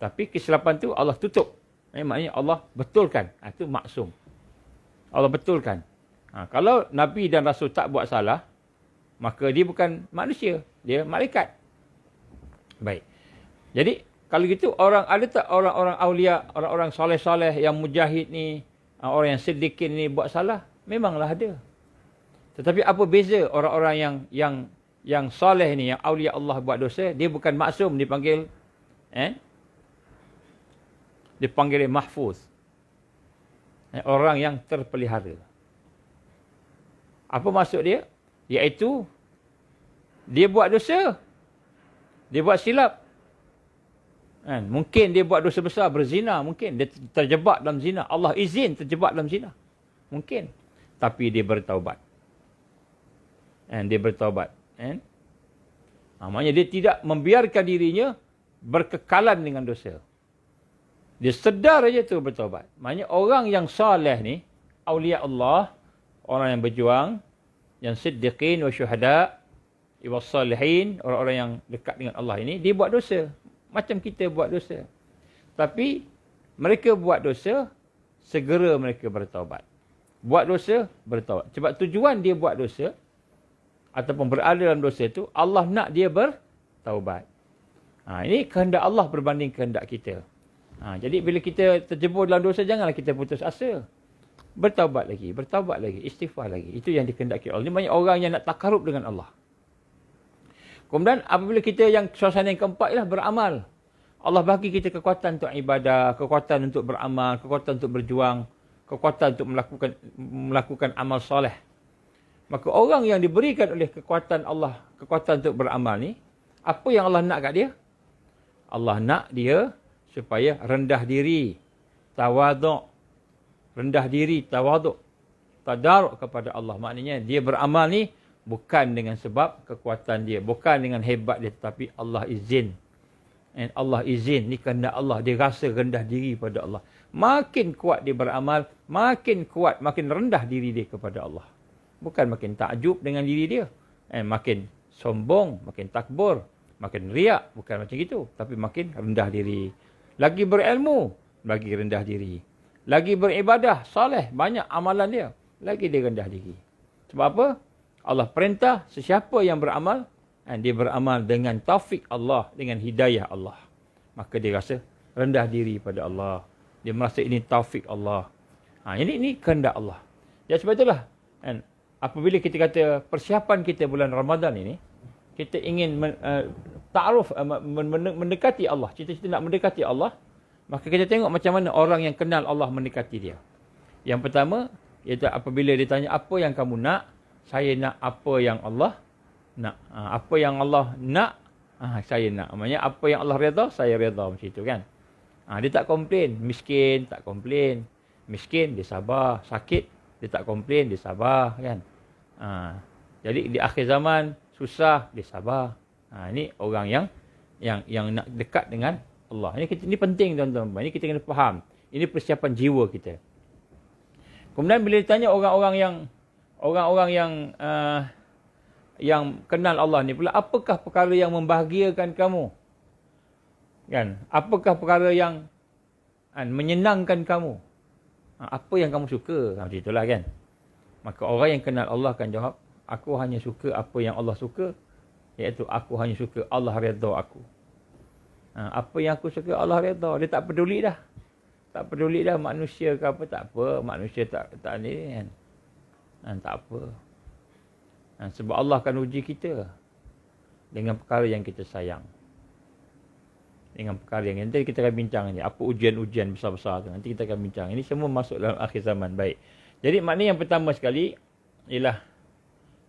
[SPEAKER 1] Tapi kesilapan tu Allah tutup. Maknanya Allah betulkan. Itu maksum. Allah betulkan. Kalau Nabi dan Rasul tak buat salah, maka dia bukan manusia. Dia malaikat. Baik. Jadi, kalau gitu, ada tak orang-orang awliya, orang-orang soleh-soleh yang mujahid ni, orang yang siddiqin ni buat salah? Memanglah ada. Tetapi apa beza orang-orang yang soleh ni, yang awliya Allah buat dosa, dia bukan maksum, dipanggil mahfuz. Orang yang terpelihara. Apa maksud dia? Iaitu, dia buat dosa. Dia buat silap. Mungkin dia buat dosa besar, berzina. Mungkin dia terjebak dalam zina. Allah izin terjebak dalam zina. Mungkin. Tapi dia bertaubat. Dia bertaubat. Maknanya dia tidak membiarkan dirinya berkekalan dengan dosa. Dia sedar saja tu bertaubat. Maknanya orang yang saleh ni, awliya Allah, orang yang berjuang, yang siddiqin wa syuhada, wa salihin, orang-orang yang dekat dengan Allah ini, dia buat dosa. Macam kita buat dosa. Tapi mereka buat dosa, segera mereka bertaubat. Buat dosa, bertaubat. Sebab tujuan dia buat dosa, ataupun berada dalam dosa itu, Allah nak dia bertaubat. Ini kehendak Allah berbanding kehendak kita. Jadi bila kita terjebur dalam dosa, janganlah kita putus asa. Bertaubat lagi, istighfar lagi. Itu yang dikehendaki Allah. Ini banyak orang yang nak takarub dengan Allah. Kemudian apabila kita yang suasana yang keempat ialah beramal. Allah bagi kita kekuatan untuk ibadah, kekuatan untuk beramal, kekuatan untuk berjuang, kekuatan untuk melakukan amal soleh. Maka orang yang diberikan oleh kekuatan Allah, kekuatan untuk beramal ni, apa yang Allah nak kat dia? Allah nak dia supaya rendah diri, tawaduk, rendah diri, tawaduk, tadaruk kepada Allah. Maknanya dia beramal ni bukan dengan sebab kekuatan dia, bukan dengan hebat dia, tetapi Allah izin. Allah izin, ni kehendak Allah. Dia rasa rendah diri pada Allah. Makin kuat dia beramal, makin kuat, makin rendah diri dia kepada Allah. Bukan makin takjub dengan diri dia. Makin sombong, makin takbur, makin riak. Bukan macam itu. Tapi makin rendah diri. Lagi berilmu, lagi rendah diri. Lagi beribadah, soleh, banyak amalan dia. Lagi dia rendah diri. Sebab apa? Allah perintah sesiapa yang beramal, dia beramal dengan taufik Allah, dengan hidayah Allah. Maka dia rasa rendah diri pada Allah. Dia merasa ini taufik Allah. Ini kehendak Allah. Ya, sebab itulah. Apabila kita kata persiapan kita bulan Ramadan ini, kita ingin ta'aruf, mendekati Allah. Cita-cita nak mendekati Allah. Maka kita tengok macam mana orang yang kenal Allah mendekati dia. Yang pertama, iaitu apabila dia tanya, apa yang kamu nak? Saya nak apa yang Allah nak. Apa yang Allah nak, saya nak. Maksudnya apa yang Allah redha, saya redha. Macam itu kan. Dia tak komplain. Miskin, tak komplain. Miskin, dia sabar. Sakit,
[SPEAKER 2] Dia tak komplain, dia sabar kan. Jadi di akhir zaman susah, dia sabar. Ini orang yang nak dekat dengan Allah. Ini penting tuan-tuan. Ini kita kena faham. Ini persiapan jiwa kita. Kemudian bila ditanya orang-orang yang kenal Allah ni pula, apakah perkara yang membahagiakan kamu? Kan? Apakah perkara yang menyenangkan kamu? Apa yang kamu suka? Macam itulah kan. Maka orang yang kenal Allah akan jawab, aku hanya suka apa yang Allah suka, iaitu aku hanya suka Allah redha aku. Apa yang aku suka Allah redha. Dia tak peduli dah. Tak peduli dah manusia ke apa, tak apa. Manusia tak ni kan. Tak apa. Sebab Allah akan uji kita dengan perkara yang kita sayang. Dengan perkara yang nanti kita akan bincang ni. Apa ujian-ujian besar-besar tu. Nanti kita akan bincang. Ini semua masuk dalam akhir zaman. Baik. Jadi maknanya yang pertama sekali ialah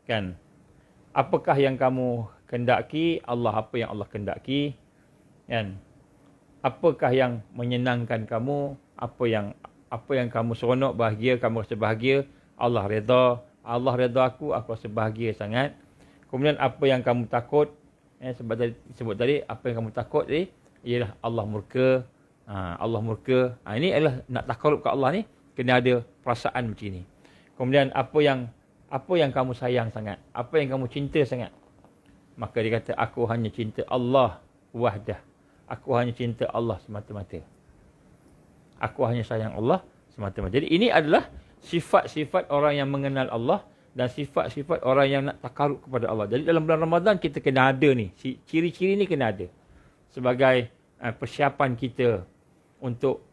[SPEAKER 2] kan, apakah yang kamu kendaki, Allah apa yang Allah kendaki, kan? Apakah yang menyenangkan kamu, apa yang kamu seronok, bahagia, kamu rasa bahagia, Allah redha aku rasa bahagia sangat. Kemudian apa yang kamu takut, sebut tadi apa yang kamu takut ni ialah Allah murka. Allah murka. Ini adalah nak takarub ke Allah ni kena ada perasaan macam ni. Kemudian apa yang kamu sayang sangat, apa yang kamu cinta sangat. Maka dia kata, aku hanya cinta Allah wahdah. Aku hanya cinta Allah semata-mata. Aku hanya sayang Allah semata-mata. Jadi ini adalah sifat-sifat orang yang mengenal Allah dan sifat-sifat orang yang nak takarub kepada Allah. Jadi dalam bulan Ramadan kita kena ada ni. Ciri-ciri ni kena ada. Sebagai persiapan kita untuk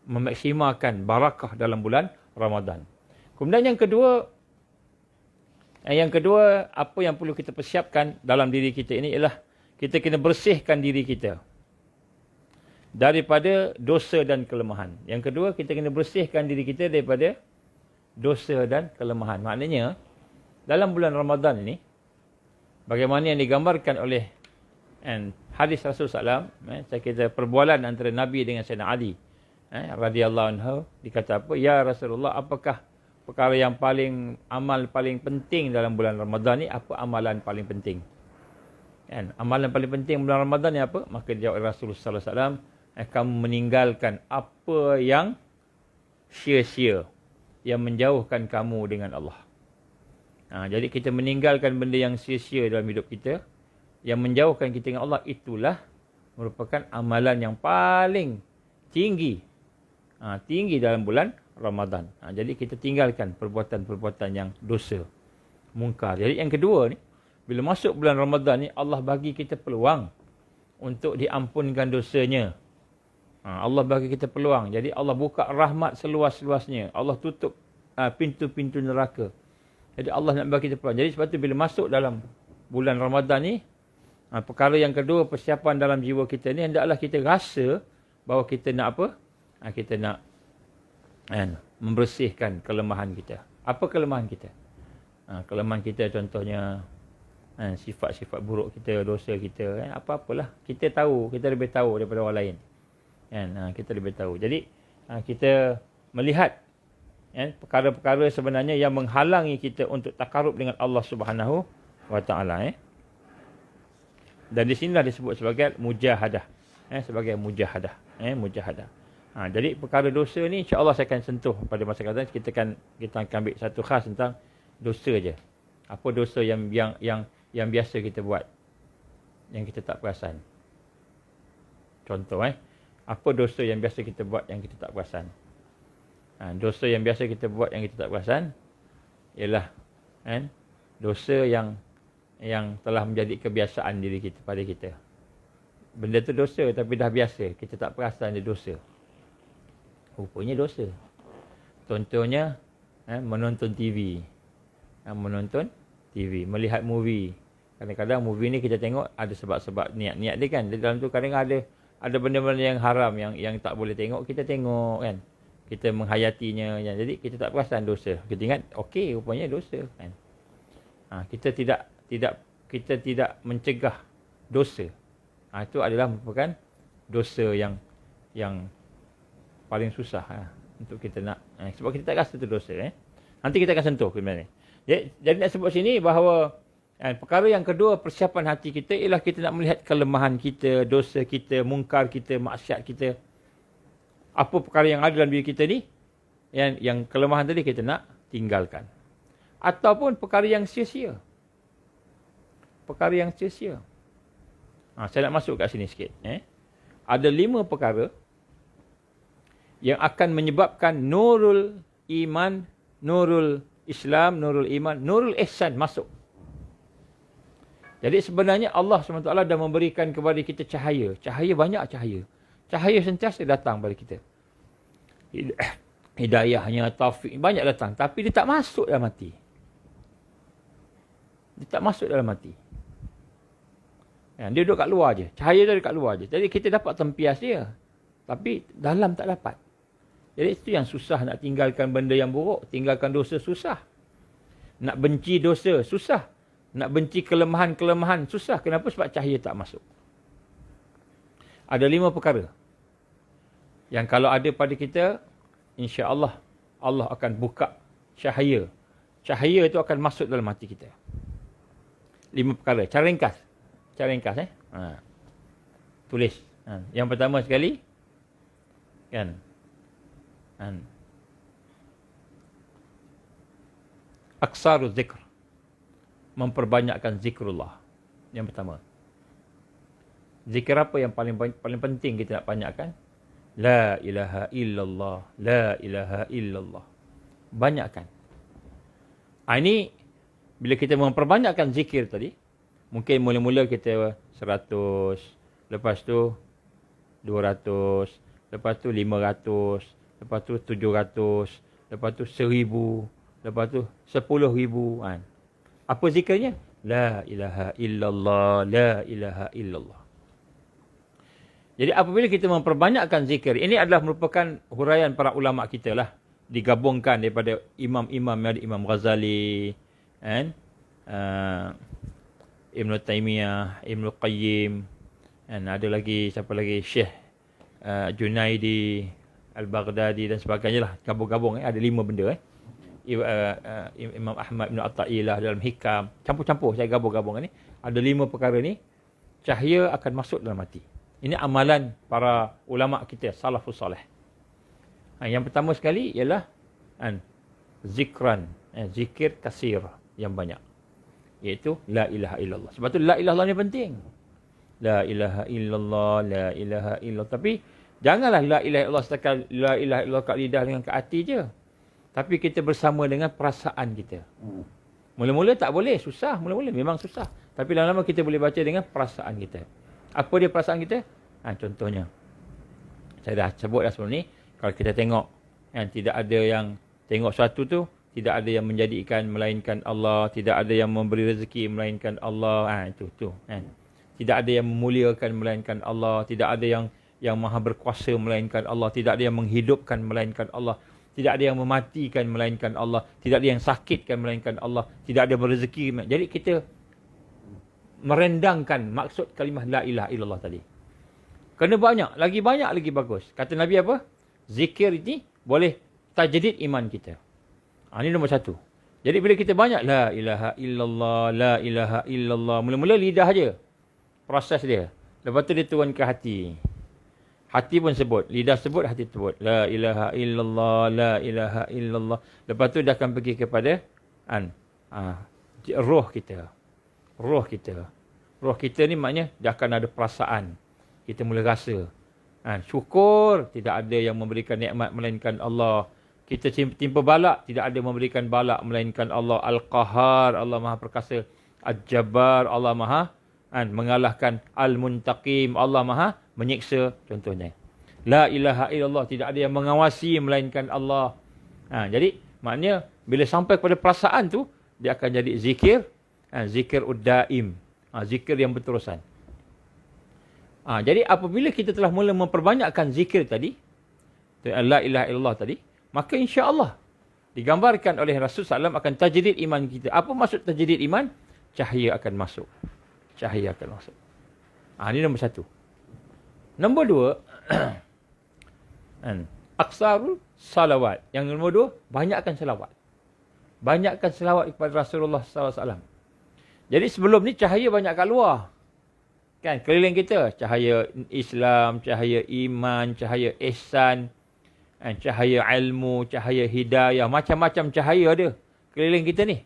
[SPEAKER 2] memaksimalkan barakah dalam bulan Ramadan. Kemudian yang kedua, apa yang perlu kita persiapkan dalam diri kita ini ialah kita kena bersihkan diri kita daripada dosa dan kelemahan. Yang kedua, kita kena bersihkan diri kita daripada dosa dan kelemahan. Maknanya, dalam bulan Ramadan ini, bagaimana yang digambarkan oleh hadis Rasulullah SAW, saya kira perbualan antara Nabi dengan Sayyidina Ali, radhiyallahu anhu, dikata apa? Ya Rasulullah, apakah perkara yang amal paling penting dalam bulan Ramadan ni? Apa amalan paling penting? Amalan paling penting bulan Ramadan ni apa? Maka dia jawab Rasulullah SAW, kamu meninggalkan apa yang sia-sia, yang menjauhkan kamu dengan Allah. Jadi kita meninggalkan benda yang sia-sia dalam hidup kita, yang menjauhkan kita dengan Allah, itulah merupakan amalan yang paling tinggi. Tinggi dalam bulan Ramadan. Jadi kita tinggalkan perbuatan-perbuatan yang dosa, mungkar. Jadi yang kedua ni, bila masuk bulan Ramadan ni, Allah bagi kita peluang untuk diampunkan dosanya. Allah bagi kita peluang. Jadi Allah buka rahmat seluas-luasnya. Allah tutup pintu-pintu neraka. Jadi Allah nak bagi kita peluang. Jadi sebab tu bila masuk dalam bulan Ramadan ni, perkara yang kedua, persiapan dalam jiwa kita ni, hendaklah kita rasa bahawa kita nak apa? Kita nak membersihkan kelemahan kita. Apa kelemahan kita? Kelemahan kita contohnya sifat-sifat buruk kita, dosa kita, apa-apalah. Kita tahu, kita lebih tahu daripada orang lain. Kita lebih tahu. Jadi kita melihat perkara-perkara sebenarnya yang menghalangi kita untuk takarub dengan Allah Subhanahu wa taala. Dan di sinilah disebut sebagai mujahadah. Sebagai mujahadah. Mujahadah. Jadi perkara dosa ni insya-Allah saya akan sentuh pada masa akan datang. Kita akan ambil satu khas tentang dosa je. Apa dosa yang biasa kita buat, yang kita tak perasan. Contoh apa dosa yang biasa kita buat yang kita tak perasan? Dosa yang biasa kita buat yang kita tak perasan ialah dosa yang telah menjadi kebiasaan diri kita pada kita. Benda tu dosa tapi dah biasa, kita tak perasan dia dosa. Rupanya dosa. Contohnya menonton TV. Menonton TV, melihat movie. Kadang-kadang movie ni kita tengok ada sebab-sebab niat-niat dia kan. Di dalam tu kadang ada benda-benda yang haram yang tak boleh tengok, kita tengok kan. Kita menghayatinya kan. Jadi kita tak perasan dosa. Kita ingat okey, rupanya dosa kan. Kita tidak mencegah dosa. Itu adalah merupakan dosa yang paling susah untuk kita nak. Sebab kita tak rasa itu dosa. Nanti kita akan sentuh sebenarnya. Jadi nak sebut sini bahawa perkara yang kedua persiapan hati kita ialah kita nak melihat kelemahan kita, dosa kita, mungkar kita, maksiat kita. Apa perkara yang ada dalam diri kita ni, yang kelemahan tadi kita nak tinggalkan. Ataupun perkara yang sia-sia. Perkara yang sia-sia. Saya nak masuk kat sini sikit. Ada 5 perkara yang akan menyebabkan nurul iman, nurul Islam, nurul iman, nurul ihsan masuk. Jadi sebenarnya Allah SWT dah memberikan kepada kita cahaya. Cahaya, banyak cahaya. Cahaya sentiasa datang pada kita. Hidayahnya, taufik, banyak datang. Tapi dia tak masuk dalam hati. Dia tak masuk dalam hati. Dia duduk kat luar je. Cahaya tu dekat luar je. Jadi kita dapat tempias dia. Tapi dalam tak dapat. Jadi itu yang susah, nak tinggalkan benda yang buruk. Tinggalkan dosa susah. Nak benci dosa susah. Nak benci kelemahan-kelemahan susah. Kenapa? Sebab cahaya tak masuk. Ada 5 perkara yang kalau ada pada kita, insya-Allah Allah akan buka cahaya. Cahaya itu akan masuk dalam hati kita. 5 perkara. Cara ringkas. Cara ringkas. Tulis. Yang pertama sekali, kan? Aksarul zikr. Memperbanyakkan zikrullah. Yang pertama. Zikir apa yang paling penting kita nak banyakkan? La ilaha illallah. La ilaha illallah. Banyakkan. Ini bila kita memperbanyakkan zikir tadi, mungkin mula-mula kita 100, lepas tu 200, lepas tu 500, lepas tu 700, lepas tu 1000, lepas tu 10,000. Apa zikirnya? La ilaha illallah, la ilaha illallah. Jadi apabila kita memperbanyakkan zikir, ini adalah merupakan huraian para ulama kita lah. Digabungkan daripada imam-imam, ada Imam Ghazali, Ibn Taymiyah, Ibn Qayyim, ada lagi, siapa lagi? Syekh Junaidi, Al-Baghdadi dan sebagainya lah. Gabung-gabung, ada 5 benda. Imam Ahmad Ibn Atta'illah dalam Hikam. Campur-campur saya gabung-gabung ni. Ada 5 perkara ni. Cahaya akan masuk dalam hati. Ini amalan para ulama kita, salafus salih. Yang pertama sekali ialah zikran. Zikir kasir yang banyak. Iaitu la ilaha illallah. Sebab tu la ilaha illallah ni penting. La ilaha illallah, la ilaha illallah. Tapi janganlah la ilaha illallah setakat la ilaha illallah kat lidah dengan kat hati je. Tapi kita bersama dengan perasaan kita. Mula-mula tak boleh, susah. Mula-mula memang susah. Tapi lama-lama kita boleh baca dengan perasaan kita. Apa dia perasaan kita? Contohnya, saya dah sebut dah sebelum ni, kalau kita tengok, tidak ada yang tengok sesuatu tu, tidak ada yang menjadikan melainkan Allah, tidak ada yang memberi rezeki melainkan Allah. Itu. Tidak ada yang memuliakan melainkan Allah, tidak ada yang maha berkuasa melainkan Allah, tidak ada yang menghidupkan melainkan Allah. Tidak ada yang mematikan melainkan Allah. Tidak ada yang sakitkan melainkan Allah. Tidak ada berezeki. Jadi kita merendangkan maksud kalimah la ilaha illallah tadi. Kena banyak lagi bagus. Kata Nabi apa? Zikir ini boleh tajdid iman kita. Ini nombor 1. Jadi bila kita banyak la ilaha illallah, la ilaha illallah. Mula-mula lidah je. Proses dia. Lepas tu dia turun ke hati. Hati pun sebut. Lidah sebut, hati sebut. La ilaha illallah, la ilaha illallah. Lepas tu dia akan pergi kepada roh kita. Roh kita. Roh kita ni maknanya dia akan ada perasaan. Kita mula rasa. Syukur, tidak ada yang memberikan nikmat melainkan Allah. Kita timpa balak, tidak ada memberikan balak melainkan Allah. Al-Qahar, Allah Maha Perkasa. Al-Jabbar, Allah Maha mengalahkan. Al-Muntaqim, Allah Maha menyiksa, contohnya. La ilaha illallah, tidak ada yang mengawasi melainkan Allah. Jadi maknanya bila sampai kepada perasaan tu, dia akan jadi zikir, zikir uddaim, zikir yang berterusan. Jadi apabila kita telah mula memperbanyakkan zikir tadi, la ilaha illallah tadi, maka insya-Allah digambarkan oleh Rasulullah SAW akan tajdid iman kita. Apa maksud tajdid iman? Cahaya akan masuk. Cahaya akan masuk. Ini nombor 1. Nombor 2, aksarul salawat. Yang nombor 2, banyakkan salawat. Banyakkan selawat kepada Rasulullah SAW. Jadi sebelum ni cahaya banyak kat luar. Kan, keliling kita. Cahaya Islam, cahaya iman, cahaya ihsan, cahaya ilmu, cahaya hidayah. Macam-macam cahaya ada keliling kita ni.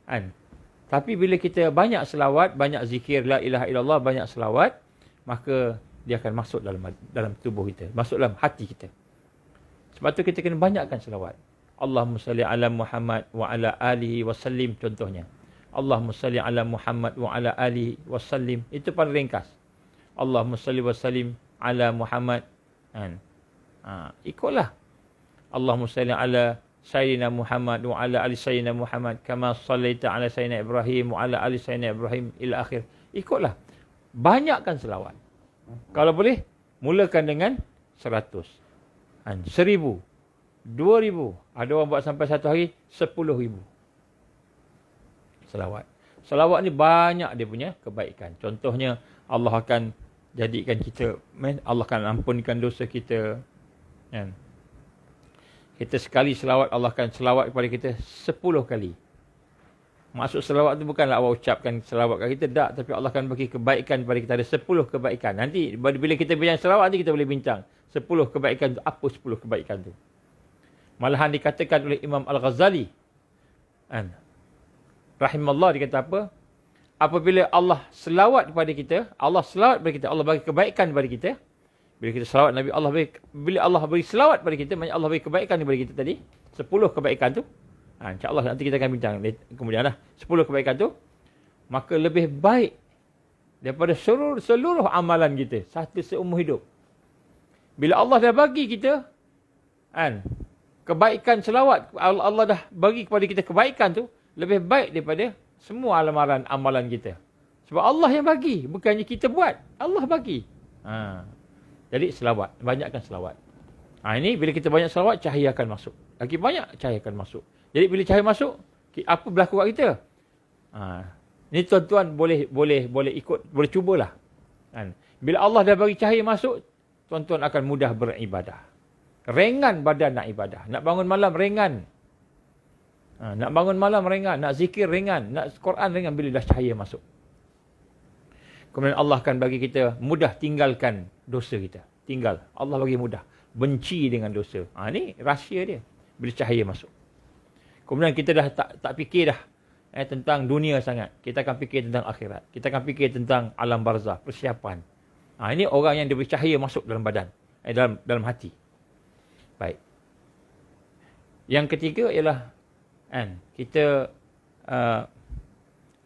[SPEAKER 2] Kan? Tapi bila kita banyak selawat, banyak zikir la ilaha illallah, banyak selawat, maka dia akan masuk dalam tubuh kita. Masuk dalam hati kita. Sebab tu kita kena banyakkan selawat. Allahumma salli ala Muhammad wa ala alihi wa sallim contohnya. Allahumma salli ala Muhammad wa ala alihi wa sallim. Itu paling ringkas. Allahumma salli wa sallim ala Muhammad. Ikutlah. Allahumma salli ala Sayyidina Muhammad wa ala ali Sayyidina Muhammad kama sallaita ala Sayyidina Ibrahim wa ala ali Sayyidina Ibrahim ila akhir. Ikutlah. Banyakkan selawat. Kalau boleh, mulakan dengan 100. 1,000. 2,000. Ada orang buat sampai satu hari 10,000. Selawat. Selawat ni banyak dia punya kebaikan. Contohnya, Allah akan jadikan kita, Allah akan ampunkan dosa kita. Kan? Kita sekali selawat, Allah akan selawat kepada kita 10 kali. Maksud selawat tu bukanlah awak ucapkan selawat kat kita, tak. Tapi Allah akan bagi kebaikan kepada kita. Ada 10 kebaikan. Nanti bila kita bincang selawat, nanti kita boleh bincang. 10 kebaikan tu, apa 10 kebaikan tu. Malahan dikatakan oleh Imam Al-Ghazali. Rahimallah, dia kata apa? Apabila Allah selawat kepada kita, Allah selawat kepada kita, Allah bagi kebaikan kepada kita. Bila kita selawat Nabi, bila Allah beri selawat kepada kita, maknanya Allah beri kebaikan kepada kita tadi. 10 kebaikan tu. InsyaAllah nanti kita akan bincang kemudian lah. 10 kebaikan tu. Maka lebih baik daripada seluruh amalan kita. Satu seumur hidup. Bila Allah dah bagi kita kebaikan selawat, Allah dah bagi kepada kita kebaikan tu, lebih baik daripada semua amalan kita. Sebab Allah yang bagi, bukannya kita buat. Allah bagi. Jadi selawat, banyakkan selawat. Ini bila kita banyak selawat, cahaya akan masuk. Lagi banyak cahaya akan masuk. Jadi bila cahaya masuk, apa berlaku kat kita? Ini tuan-tuan boleh ikut, boleh cubalah. Bila Allah dah bagi cahaya masuk, tuan-tuan akan mudah beribadah. Ringan badan nak ibadah. Nak bangun malam ringan. Nak bangun malam ringan. Nak zikir ringan. Nak Quran ringan bila dah cahaya masuk. Kemudian Allah akan bagi kita mudah tinggalkan dosa kita. Tinggal. Allah bagi mudah. Benci dengan dosa. Ini rahsia dia. Bila cahaya masuk. Kemudian kita dah tak fikir dah tentang dunia sangat. Kita akan fikir tentang akhirat. Kita akan fikir tentang alam barzah. Persiapan. Ini orang yang diberi cahaya masuk dalam badan. Dalam hati. Baik. Yang ketiga ialah kita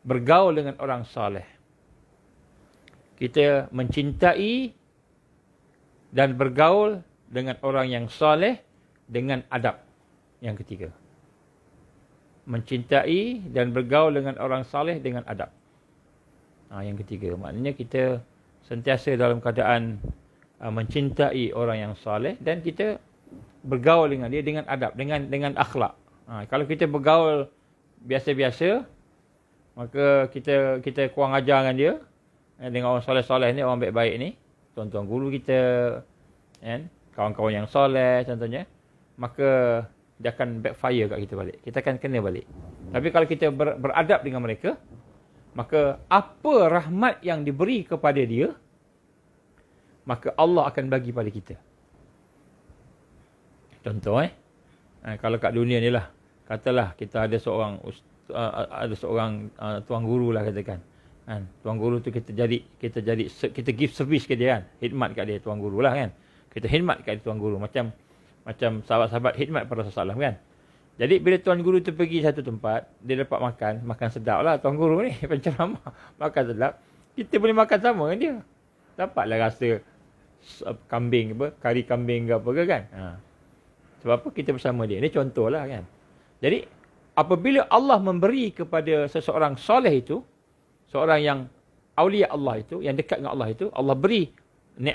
[SPEAKER 2] bergaul dengan orang soleh. Kita mencintai dan bergaul dengan orang yang soleh dengan adab. Yang ketiga. Mencintai dan bergaul dengan orang soleh dengan adab. Yang ketiga. Maknanya kita sentiasa dalam keadaan mencintai orang yang soleh dan kita bergaul dengan dia dengan adab, dengan akhlak. Kalau kita bergaul biasa-biasa, maka kita kurang ajar dengan dia. Dengan orang soleh-soleh ni, orang baik-baik ni, tuan-tuan guru kita, kawan-kawan yang soleh contohnya, maka dia akan backfire kat kita balik. Kita akan kena balik. Tapi kalau kita beradab dengan mereka, maka apa rahmat yang diberi kepada dia, maka Allah akan bagi pada kita. Contoh kalau kat dunia ni lah, katalah kita ada seorang tuan guru lah katakan. Tuan guru tu kita give service ke dia kan. Khidmat kat dia tuan guru lah kan. Kita khidmat kat dia tuan guru. Macam sahabat-sahabat khidmat pada Rasulullah kan. Jadi bila tuan guru tu pergi satu tempat, dia dapat makan sedap lah tuan guru ni. Penceramah, makan sedap. Kita boleh makan sama dengan dia. Dapatlah rasa kambing kari kambing ke apa ke kan. Sebab apa? Kita bersama dia. Ini contoh lah kan. Jadi apabila Allah memberi kepada seseorang soleh itu, seorang yang awliya Allah itu, yang dekat dengan Allah itu, Allah beri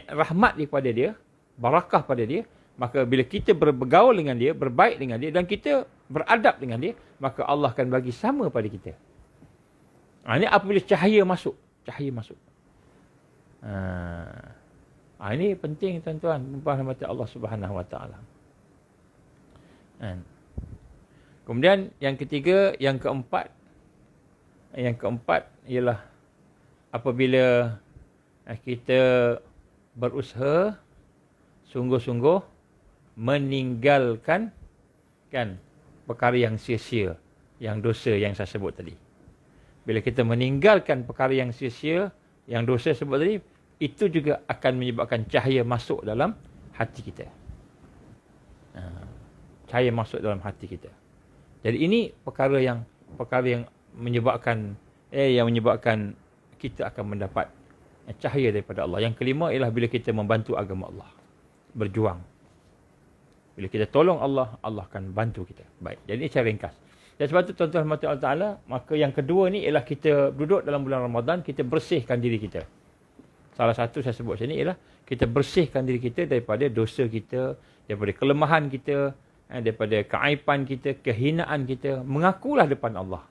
[SPEAKER 2] rahmat kepada dia, barakah pada dia, maka bila kita bergaul dengan dia, berbaik dengan dia, dan kita beradab dengan dia, maka Allah akan bagi sama pada kita. Ini apabila cahaya masuk. Cahaya masuk. Ini penting tuan-tuan, rahmat Allah Subhanahu Wa Taala. Kemudian yang ketiga, yang keempat ialah apabila kita berusaha sungguh-sungguh meninggalkan kan perkara yang sia-sia, yang dosa yang saya sebut tadi. Bila kita meninggalkan perkara yang sia-sia, yang dosa sebut tadi, itu juga akan menyebabkan cahaya masuk dalam hati kita. Cahaya masuk dalam hati kita. Jadi ini perkara yang menyebabkan kita akan mendapat cahaya daripada Allah. Yang kelima ialah bila kita membantu agama Allah, berjuang. Bila kita tolong Allah, Allah akan bantu kita. Baik, jadi ini cara ringkas. Dan sebab itu tuan-tuan rahmati Allah Ta'ala, maka yang kedua ni ialah kita duduk dalam bulan Ramadan, kita bersihkan diri kita. Salah satu saya sebut sini ialah kita bersihkan diri kita daripada dosa kita, daripada kelemahan kita, daripada keaiban kita, kehinaan kita. Mengakulah depan Allah.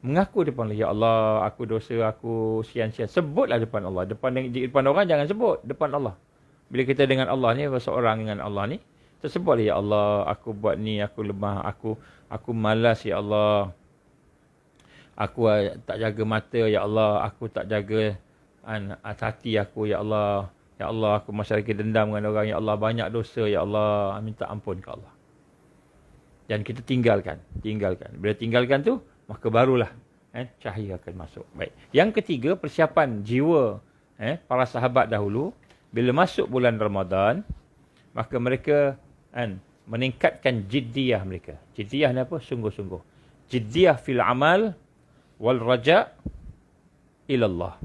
[SPEAKER 2] Mengaku depan Allah, ya Allah, aku dosa, aku sian-sian. Sebutlah depan Allah. Depan orang jangan sebut, depan Allah. Bila kita dengan Allah ni, seorang dengan Allah ni, tersebutlah, ya Allah, aku buat ni, aku lemah, aku malas, ya Allah. Aku tak jaga mata, ya Allah. Aku tak jaga hati aku, ya Allah. Ya Allah, aku masih lagi dendam dengan orang, ya Allah. Banyak dosa, ya Allah. Minta ampun ke Allah. Dan kita tinggalkan. Bila tinggalkan tu, maka barulah cahaya akan masuk. Baik. Yang ketiga, persiapan jiwa para sahabat dahulu. Bila masuk bulan Ramadan, maka mereka meningkatkan jiddiyah mereka. Jiddiyah ni apa? Sungguh-sungguh. Jiddiyah fil amal wal raja' ilallah.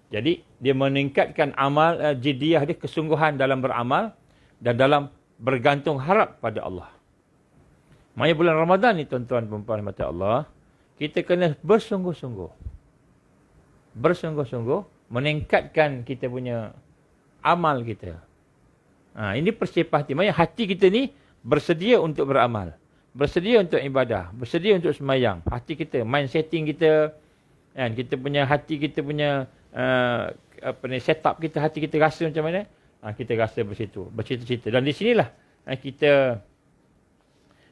[SPEAKER 2] Jadi, dia meningkatkan amal, jiddiyah dia, kesungguhan dalam beramal dan dalam bergantung harap pada Allah. Maknanya bulan Ramadan ni, tuan-tuan perempuan mata Allah, kita kena bersungguh-sungguh. Bersungguh-sungguh meningkatkan kita punya amal kita. Ini persiapan hati. Maksudnya hati kita ni bersedia untuk beramal. Bersedia untuk ibadah. Bersedia untuk sembahyang. Hati kita, mind setting kita, kita punya hati, kita punya setup kita, hati kita rasa macam mana? Kita rasa bersitu, bercita-cita. Dan di sinilah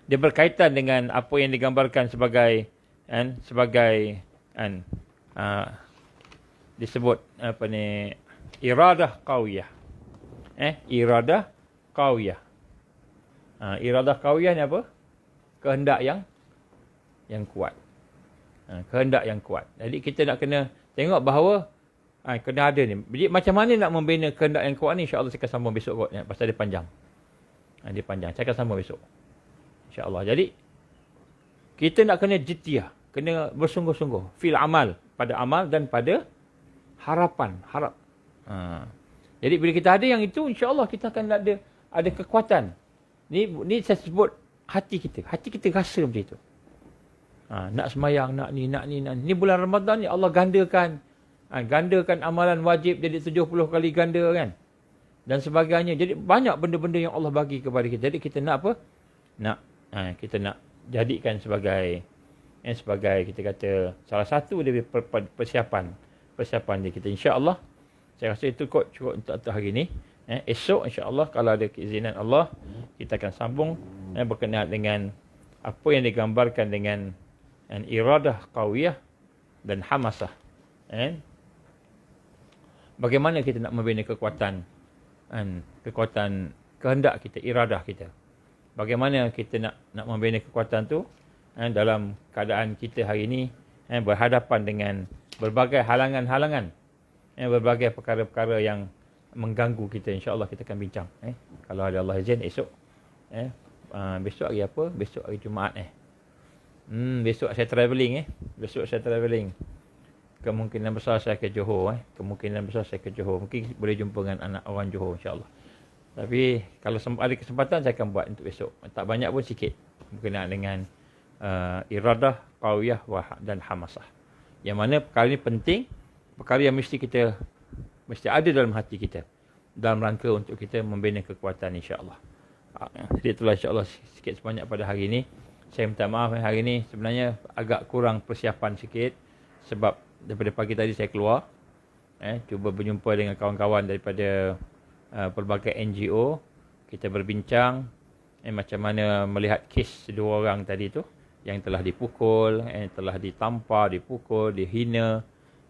[SPEAKER 2] dia berkaitan dengan apa yang digambarkan sebagai disebut iradah qawiyah. Iradah qawiyah. Iradah qawiyah ni apa? Kehendak yang kuat. Kehendak yang kuat. Jadi kita nak kena tengok bahawa kena ada ni. Jadi macam mana nak membina kehendak yang kuat ni, insya-Allah saya akan sambung besok kot. Pasal dia panjang. Dia panjang. Saya akan sambung besok. InsyaAllah. Jadi kita nak kena jiddiyah. Kena bersungguh-sungguh. Fil amal. Pada amal dan pada harapan. Harap. Jadi bila kita ada yang itu, insya-Allah kita akan ada kekuatan. Ni saya sebut hati kita. Hati kita rasa macam itu. Nak semayang, nak ni. Ni bulan Ramadan ni Allah gandakan. Gandakan amalan wajib jadi 70 kali ganda kan. Dan sebagainya. Jadi banyak benda-benda yang Allah bagi kepada kita. Jadi kita nak apa? Kita nak jadikan sebagai kita kata salah satu dari persiapan dia kita, insya-Allah. Saya rasa itu cukup untuk hari ini. Esok insya-Allah kalau ada keizinan Allah, kita akan sambung berkenaan dengan apa yang digambarkan dengan iradah qawiyah dan hamasah. Bagaimana kita nak membina kekuatan kehendak kita, iradah kita. Bagaimana kita nak membina kekuatan tu dalam keadaan kita hari ini berhadapan dengan berbagai halangan-halangan, berbagai perkara-perkara yang mengganggu kita. InsyaAllah kita akan bincang. Kalau ada Allah izin esok. Besok hari apa? Besok hari Jumaat. Besok saya travelling. Besok saya travelling. Kemungkinan besar saya ke Johor. Mungkin boleh jumpa dengan anak orang Johor, insyaAllah. Tapi kalau ada kesempatan saya akan buat untuk besok. Tak banyak pun sikit. Berkenaan dengan iradah, qawiyah dan hamasah. Yang mana perkara ini penting. Perkara yang mesti ada dalam hati kita. Dalam rangka untuk kita membina kekuatan, insyaAllah. Jadi itulah insyaAllah sikit sebanyak pada hari ini. Saya minta maaf hari ini sebenarnya agak kurang persiapan sikit. Sebab daripada pagi tadi saya keluar. Cuba berjumpa dengan kawan-kawan daripada pelbagai NGO. Kita berbincang. macam mana melihat kes dua orang tadi tu yang telah dipukul, telah ditampar, dipukul, dihina,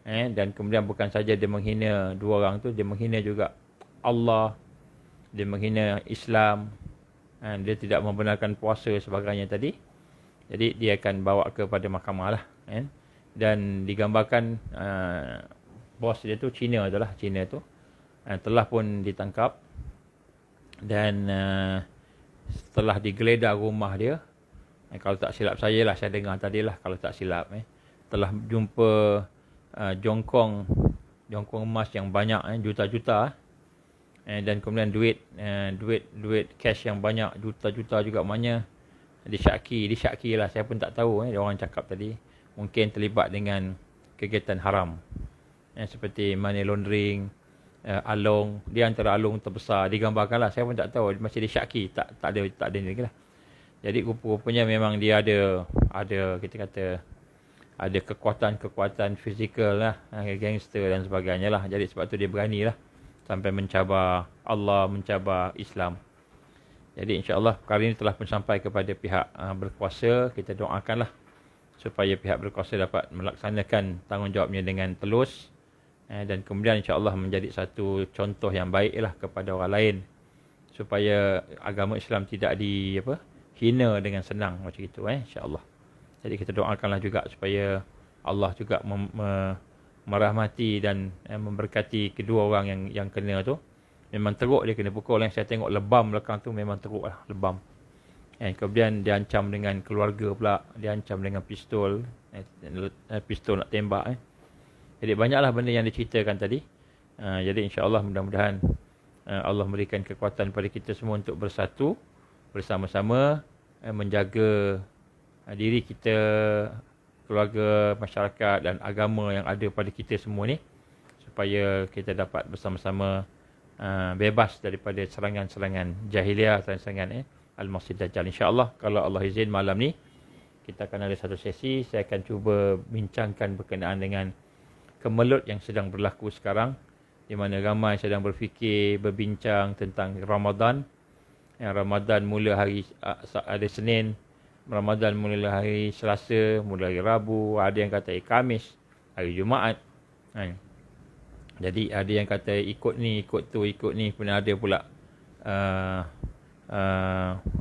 [SPEAKER 2] dan kemudian bukan saja dia menghina dua orang tu, dia menghina juga Allah, dia menghina Islam, dia tidak membenarkan puasa sebagainya tadi. Jadi dia akan bawa kepada mahkamah lah, dan digambarkan bos dia tu Cina tu lah, Cina tu telah pun ditangkap dan setelah digeledah rumah dia, kalau tak silap saya lah, saya dengar tadi lah, kalau tak silap telah jumpa jongkong emas yang banyak, juta-juta, dan kemudian duit cash yang banyak, juta-juta juga, maknanya disyaki lah, saya pun tak tahu, dia orang cakap tadi mungkin terlibat dengan kegiatan haram, seperti money laundering, along, dia antara along terbesar digambarkan lah, saya pun tak tahu, masih disyaki, tak ada ni lagi lah. Jadi rupa-rupanya memang dia ada kita kata ada kekuatan fizikal lah, gangster dan sebagainya lah. Jadi sebab tu dia berani lah sampai mencabar Allah, mencabar Islam. Jadi insya-Allah perkara ini telah pun sampai kepada pihak berkuasa. Kita doakanlah supaya pihak berkuasa dapat melaksanakan tanggungjawabnya dengan telus, dan kemudian insya-Allah menjadi satu contoh yang baik lah kepada orang lain, supaya agama Islam tidak hina dengan senang macam itu, insya-Allah. Jadi kita doakanlah juga supaya Allah juga merahmati dan memberkati kedua orang yang kena tu. Memang teruk dia kena pukul, saya tengok lebam belakang tu memang teruk lah, lebam. Kemudian diancam dengan keluarga pula, diancam dengan pistol nak tembak. Jadi banyaklah benda yang diceritakan tadi. Jadi insya-Allah mudah-mudahan Allah memberikan kekuatan pada kita semua untuk bersatu bersama-sama, menjaga diri kita, keluarga, masyarakat dan agama yang ada pada kita semua ni, supaya kita dapat bersama-sama bebas daripada serangan-serangan jahiliah, serangan Al-Masih Dajjal. InsyaAllah kalau Allah izin malam ni kita akan ada satu sesi, saya akan cuba bincangkan berkenaan dengan kemelut yang sedang berlaku sekarang, di mana ramai sedang berfikir, berbincang tentang Ramadan. Ramadan mula hari Senin, Ramadan mula hari Selasa, mula hari Rabu, ada yang kata Khamis, hari Jumaat. Jadi ada yang kata ikut ni, ikut tu, ikut ni. Pun ada pula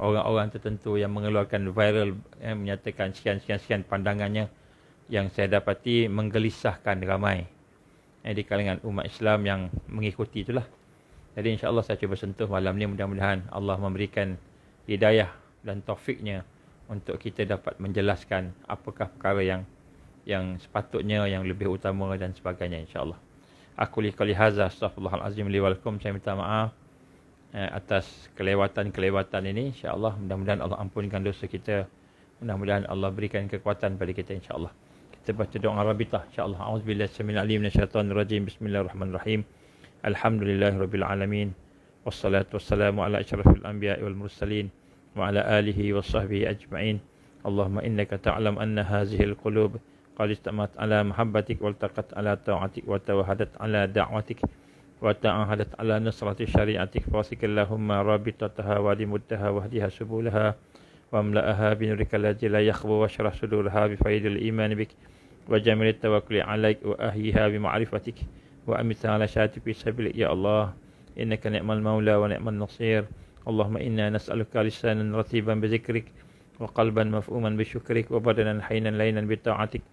[SPEAKER 2] orang-orang tertentu yang mengeluarkan viral, menyatakan sekian pandangannya yang saya dapati menggelisahkan ramai di kalangan umat Islam yang mengikuti itulah. Jadi insya-Allah saya cuba sentuh malam ni, mudah-mudahan Allah memberikan hidayah dan taufiknya untuk kita dapat menjelaskan apakah perkara yang sepatutnya, yang lebih utama dan sebagainya, insya-Allah. Aku liqali hadza, astaghfirullahalazim li wa lakum. Saya minta maaf atas kelewatan ini, insya-Allah. Mudah-mudahan Allah ampunkan dosa kita, mudah-mudahan Allah berikan kekuatan pada kita, insya-Allah. Kita baca doa Arabitah, insya-Allah. Auzubillahi samil alim minasyaitonir rajim. Bismillahirrahmanirrahim. Alhamdulillahirabbil alamin. Wassalatu wassalamu ala asyrafil anbiya'i wal mursalin wa ala alihi washabbihi ajma'in. Allahumma innaka ta'lam anna hazihil qulub qad istamat ala mahabbatik wal taqat ala ta'atik wa tawahadat ala da'watik wa ta'ahadat ala nasrati syari'atik. Fasikallahumma rabitataha wa limuddaha wahdiha subulaha wa amla'aha binurika alladzi la yakhbu wa syrah sudurha bi faidil iman bik wa jamilit tawakkuli alaik wa ahyiha bi ma'rifatik wa amitha ala syati fi sabilik. Ya Allah, innaka ni'mal maula wa ni'mal nasir. Allahumma inna nas'aluka lisanan ratiban bi zikrik wa qalban maf'uman bi syukrik wa badanan haynan laynan bi ta'atik.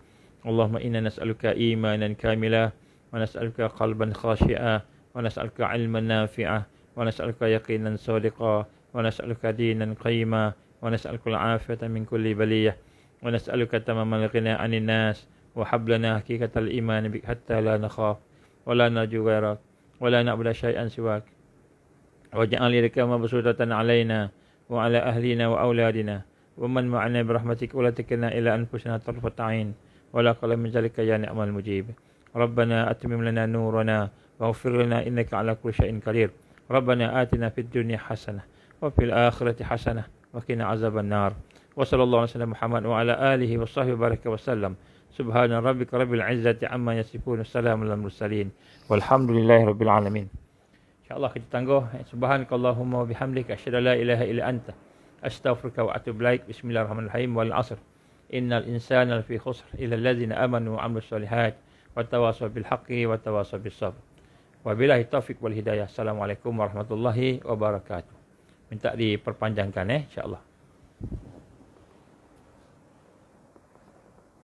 [SPEAKER 2] Allahumma inna nas'aluka imanan kamila wa nas'aluka qalban khashi'a wa nas'aluka ilman nafi'a wa nas'aluka yaqinan sadiqa wa nas'aluka dinan qayyima wa nas'aluka al-'afiyata min kulli baliyah wa nas'aluka tamamal ghina 'anil nas wa hablana hakikatal iman bik hatta la nakhaf wa la narju ghairak wa la na'budu syai'an siwak. Waj'al yadaka mabsutatan 'alaina wa 'ala ahlina wa auladina wa man ma'ana bi rahmatika wa la takilna ila anfusina tarfat 'ain wa la qala min zalika ya ni'mal mujib. Rabbana atmim lana nurana waghfir lana innaka 'ala kulli syai'in qadir. Rabbana atina fid dunya hasanah wa fil akhirati hasanah wa qina 'adzaban nar. Wa sallallahu alaihi wasallam Muhammad wa ala alihi wa sahbihi baraka wasallam. Subhana rabbika rabbil izzati amma yasifun. Wassalamu alal mursalin walhamdulillahi rabbil alamin. InsyaAllah kita tangguh. Subhanakallahumma wa bihamdika asyhadu an la ilaha illa anta Astaghfiruka wa atubu ilaik. Bismillahirrahmanirrahim. Wal 'asr. Innal insana lafi khusr illa allazina amanu wa 'amilus solihat wa tawasaw bil haqqi wa tawasaw bis sabr. Wabillahi taufiq wal hidayah. Assalamualaikum warahmatullahi wabarakatuh. Minta diperpanjangkan insya-Allah.